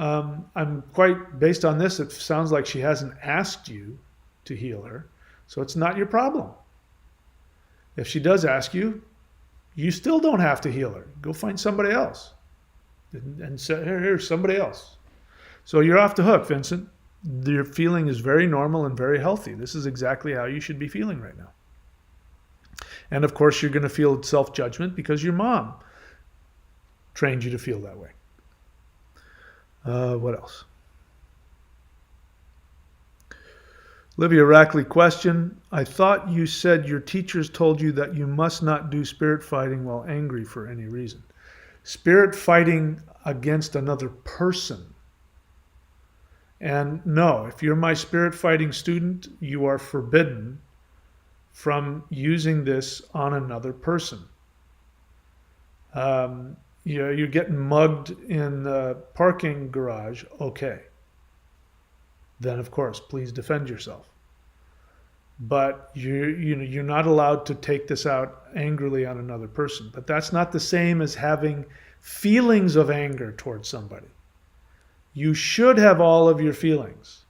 I'm quite, based on this, it sounds like she hasn't asked you to heal her. So it's not your problem. If she does ask you, you still don't have to heal her. Go find somebody else and say, here's somebody else. So you're off the hook, Vincent. Your feeling is very normal and very healthy. This is exactly how you should be feeling right now. And of course, you're going to feel self-judgment because your mom trained you to feel that way. What else? Olivia Rackley question. I thought you said your teachers told you that you must not do spirit fighting while angry for any reason. Spirit fighting against another person. And no, if you're my spirit fighting student, you are forbidden from using this on another person. You're getting mugged in the parking garage, okay. Then of course, please defend yourself. But you're not allowed to take this out angrily on another person. But that's not the same as having feelings of anger towards somebody. You should have all of your feelings.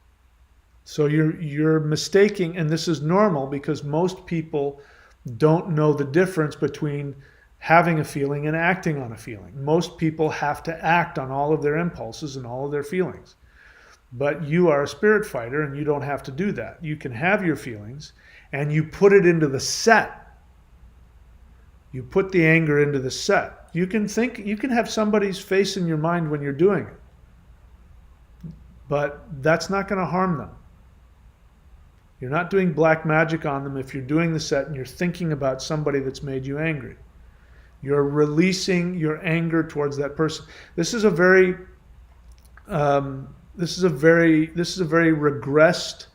So you're mistaking, and this is normal because most people don't know the difference between having a feeling and acting on a feeling. Most people have to act on all of their impulses and all of their feelings. But you are a spirit fighter and you don't have to do that. You can have your feelings and you put it into the set. You put the anger into the set. You can have somebody's face in your mind when you're doing it. But that's not going to harm them. You're not doing black magic on them if you're doing the set and you're thinking about somebody that's made you angry. You're releasing your anger towards that person. This is a very regressed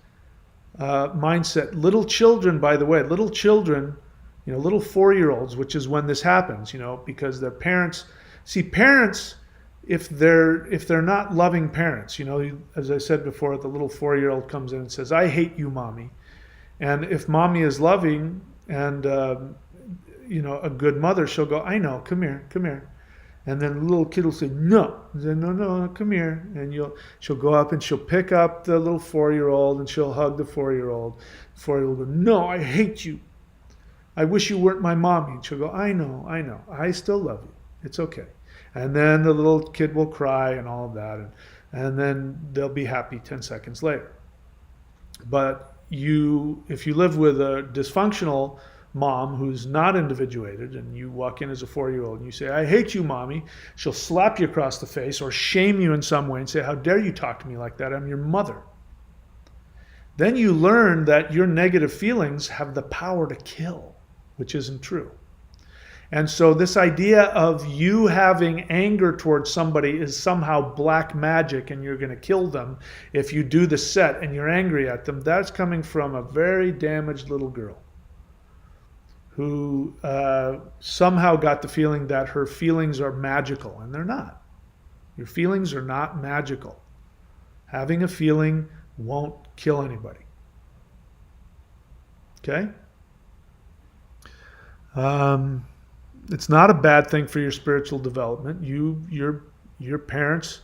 mindset. Little children, by the way, little 4-year-olds, which is when this happens, because their parents, if they're not loving parents, as I said before, the little 4-year-old comes in and says, I hate you, mommy. And if mommy is loving and, a good mother, she'll go, I know, come here. And then the little kid will say, no. Then, no, come here. And she'll go up and she'll pick up the little 4-year-old and she'll hug the 4-year-old. The 4-year-old will go, no, I hate you. I wish you weren't my mommy. And she'll go, I know. I still love you. It's okay. And then the little kid will cry and all of that. And then they'll be happy 10 seconds later. But if you live with a dysfunctional mom who's not individuated, and you walk in as a 4-year-old and you say, I hate you, mommy, she'll slap you across the face or shame you in some way and say, how dare you talk to me like that? I'm your mother. Then you learn that your negative feelings have the power to kill, which isn't true. And so this idea of you having anger towards somebody is somehow black magic and you're going to kill them if you do the set and you're angry at them, that's coming from a very damaged little girl who somehow got the feeling that her feelings are magical, and they're not. Your feelings are not magical. Having a feeling won't kill anybody. Okay? It's not a bad thing for your spiritual development. Your parents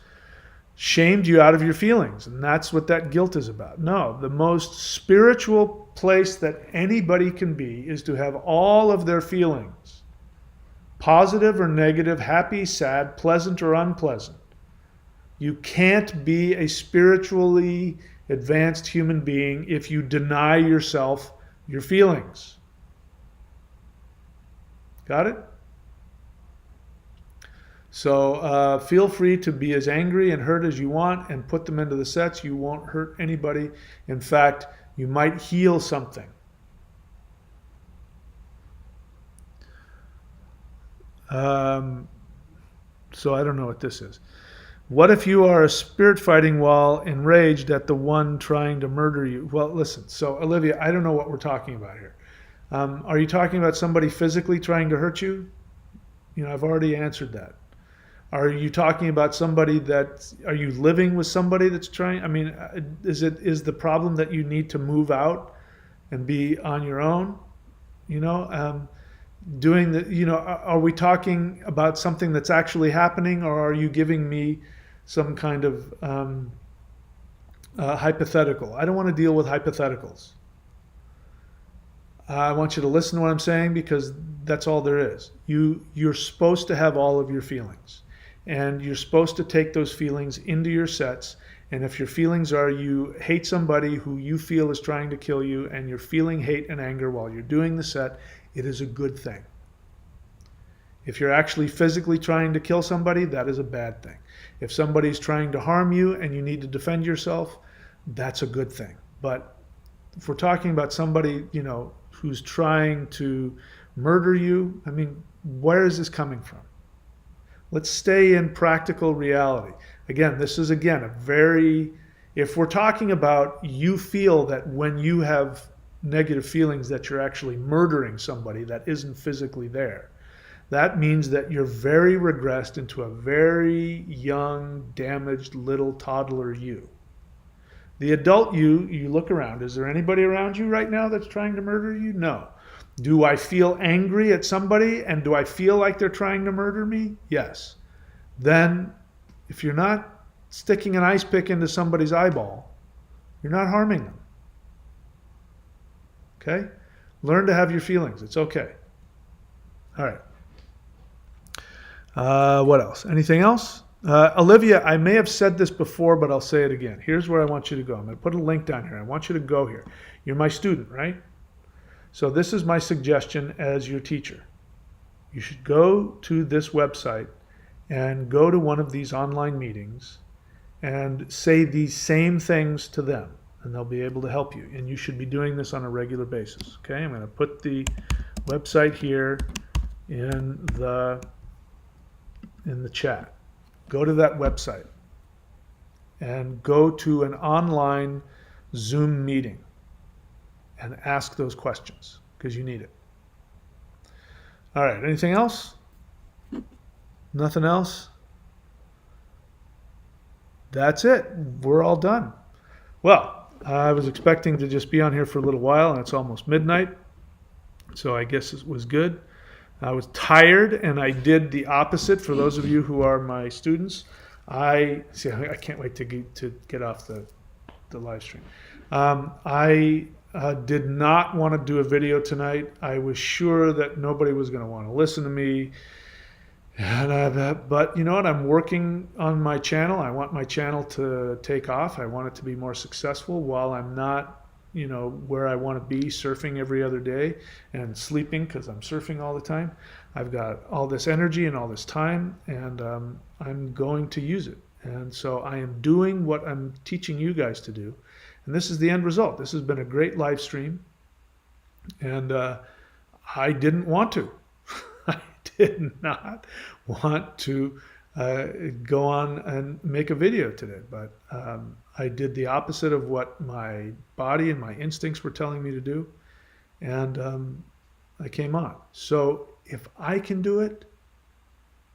shamed you out of your feelings, and that's what that guilt is about. No, the most spiritual place that anybody can be is to have all of their feelings, positive or negative, happy, sad, pleasant or unpleasant. You can't be a spiritually advanced human being if you deny yourself your feelings. Got it? So feel free to be as angry and hurt as you want and put them into the sets. You won't hurt anybody. In fact, you might heal something. So I don't know what this is. What if you are a spirit fighting while enraged at the one trying to murder you? Well, listen. So Olivia, I don't know what we're talking about here. Are you talking about somebody physically trying to hurt you? I've already answered that. Are you talking about are you living with somebody that's trying? Is the problem that you need to move out and be on your own? Are we talking about something that's actually happening, or are you giving me some kind of hypothetical? I don't want to deal with hypotheticals. I want you to listen to what I'm saying, because that's all there is. You're supposed to have all of your feelings. And you're supposed to take those feelings into your sets. And if your feelings are you hate somebody who you feel is trying to kill you, and you're feeling hate and anger while you're doing the set, it is a good thing. If you're actually physically trying to kill somebody, that is a bad thing. If somebody's trying to harm you and you need to defend yourself, that's a good thing. But if we're talking about somebody, who's trying to murder you, where is this coming from? Let's stay in practical reality. Again, this is if we're talking about you feel that when you have negative feelings that you're actually murdering somebody that isn't physically there, that means that you're very regressed into a very young, damaged little toddler you. The adult you look around. Is there anybody around you right now that's trying to murder you? No. Do I feel angry at somebody, and do I feel like they're trying to murder me? Yes. Then, if you're not sticking an ice pick into somebody's eyeball, you're not harming them. Okay? Learn to have your feelings. It's okay. All right. What else? Anything else? Olivia, I may have said this before, but I'll say it again. Here's where I want you to go. I'm going to put a link down here. I want you to go here. You're my student, right? So this is my suggestion as your teacher. You should go to this website and go to one of these online meetings and say these same things to them, and they'll be able to help you. And you should be doing this on a regular basis. Okay, I'm going to put the website here in the chat. Go to that website and go to an online Zoom meeting and ask those questions, because you need it. All right, anything else? Nothing else? That's it. We're all done. Well, I was expecting to just be on here for a little while, and it's almost midnight, so I guess it was good. I was tired, and I did the opposite. For those of you who are my students, I can't wait to get off the live stream. I did not want to do a video tonight. I was sure that nobody was going to want to listen to me. But you know what? I'm working on my channel. I want my channel to take off. I want it to be more successful while I'm not, where I want to be, surfing every other day and sleeping because I'm surfing all the time. I've got all this energy and all this time, and I'm going to use it. And so I am doing what I'm teaching you guys to do. And this is the end result. This has been a great live stream. And I didn't want to. I did not want to go on and make a video today. But I did the opposite of what my body and my instincts were telling me to do. And I came on. So if I can do it,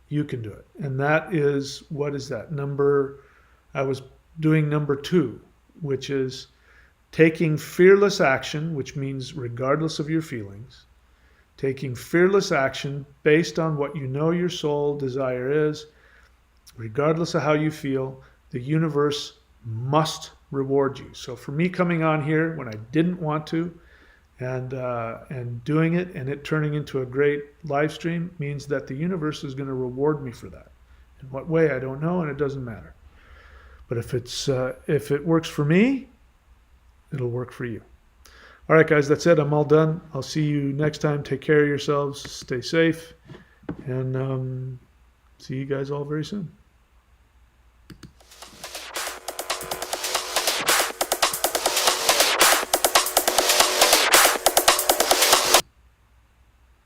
you can do it. And that is, what is that? I was doing number 2, which is taking fearless action, which means regardless of your feelings, taking fearless action based on what you know your soul desire is, regardless of how you feel, the universe must reward you. So for me coming on here when I didn't want to, and doing it and it turning into a great live stream means that the universe is going to reward me for that. In what way, I don't know, and it doesn't matter. But if it works for me, it'll work for you. All right, guys, that's it. I'm all done. I'll see you next time. Take care of yourselves. Stay safe. And see you guys all very soon.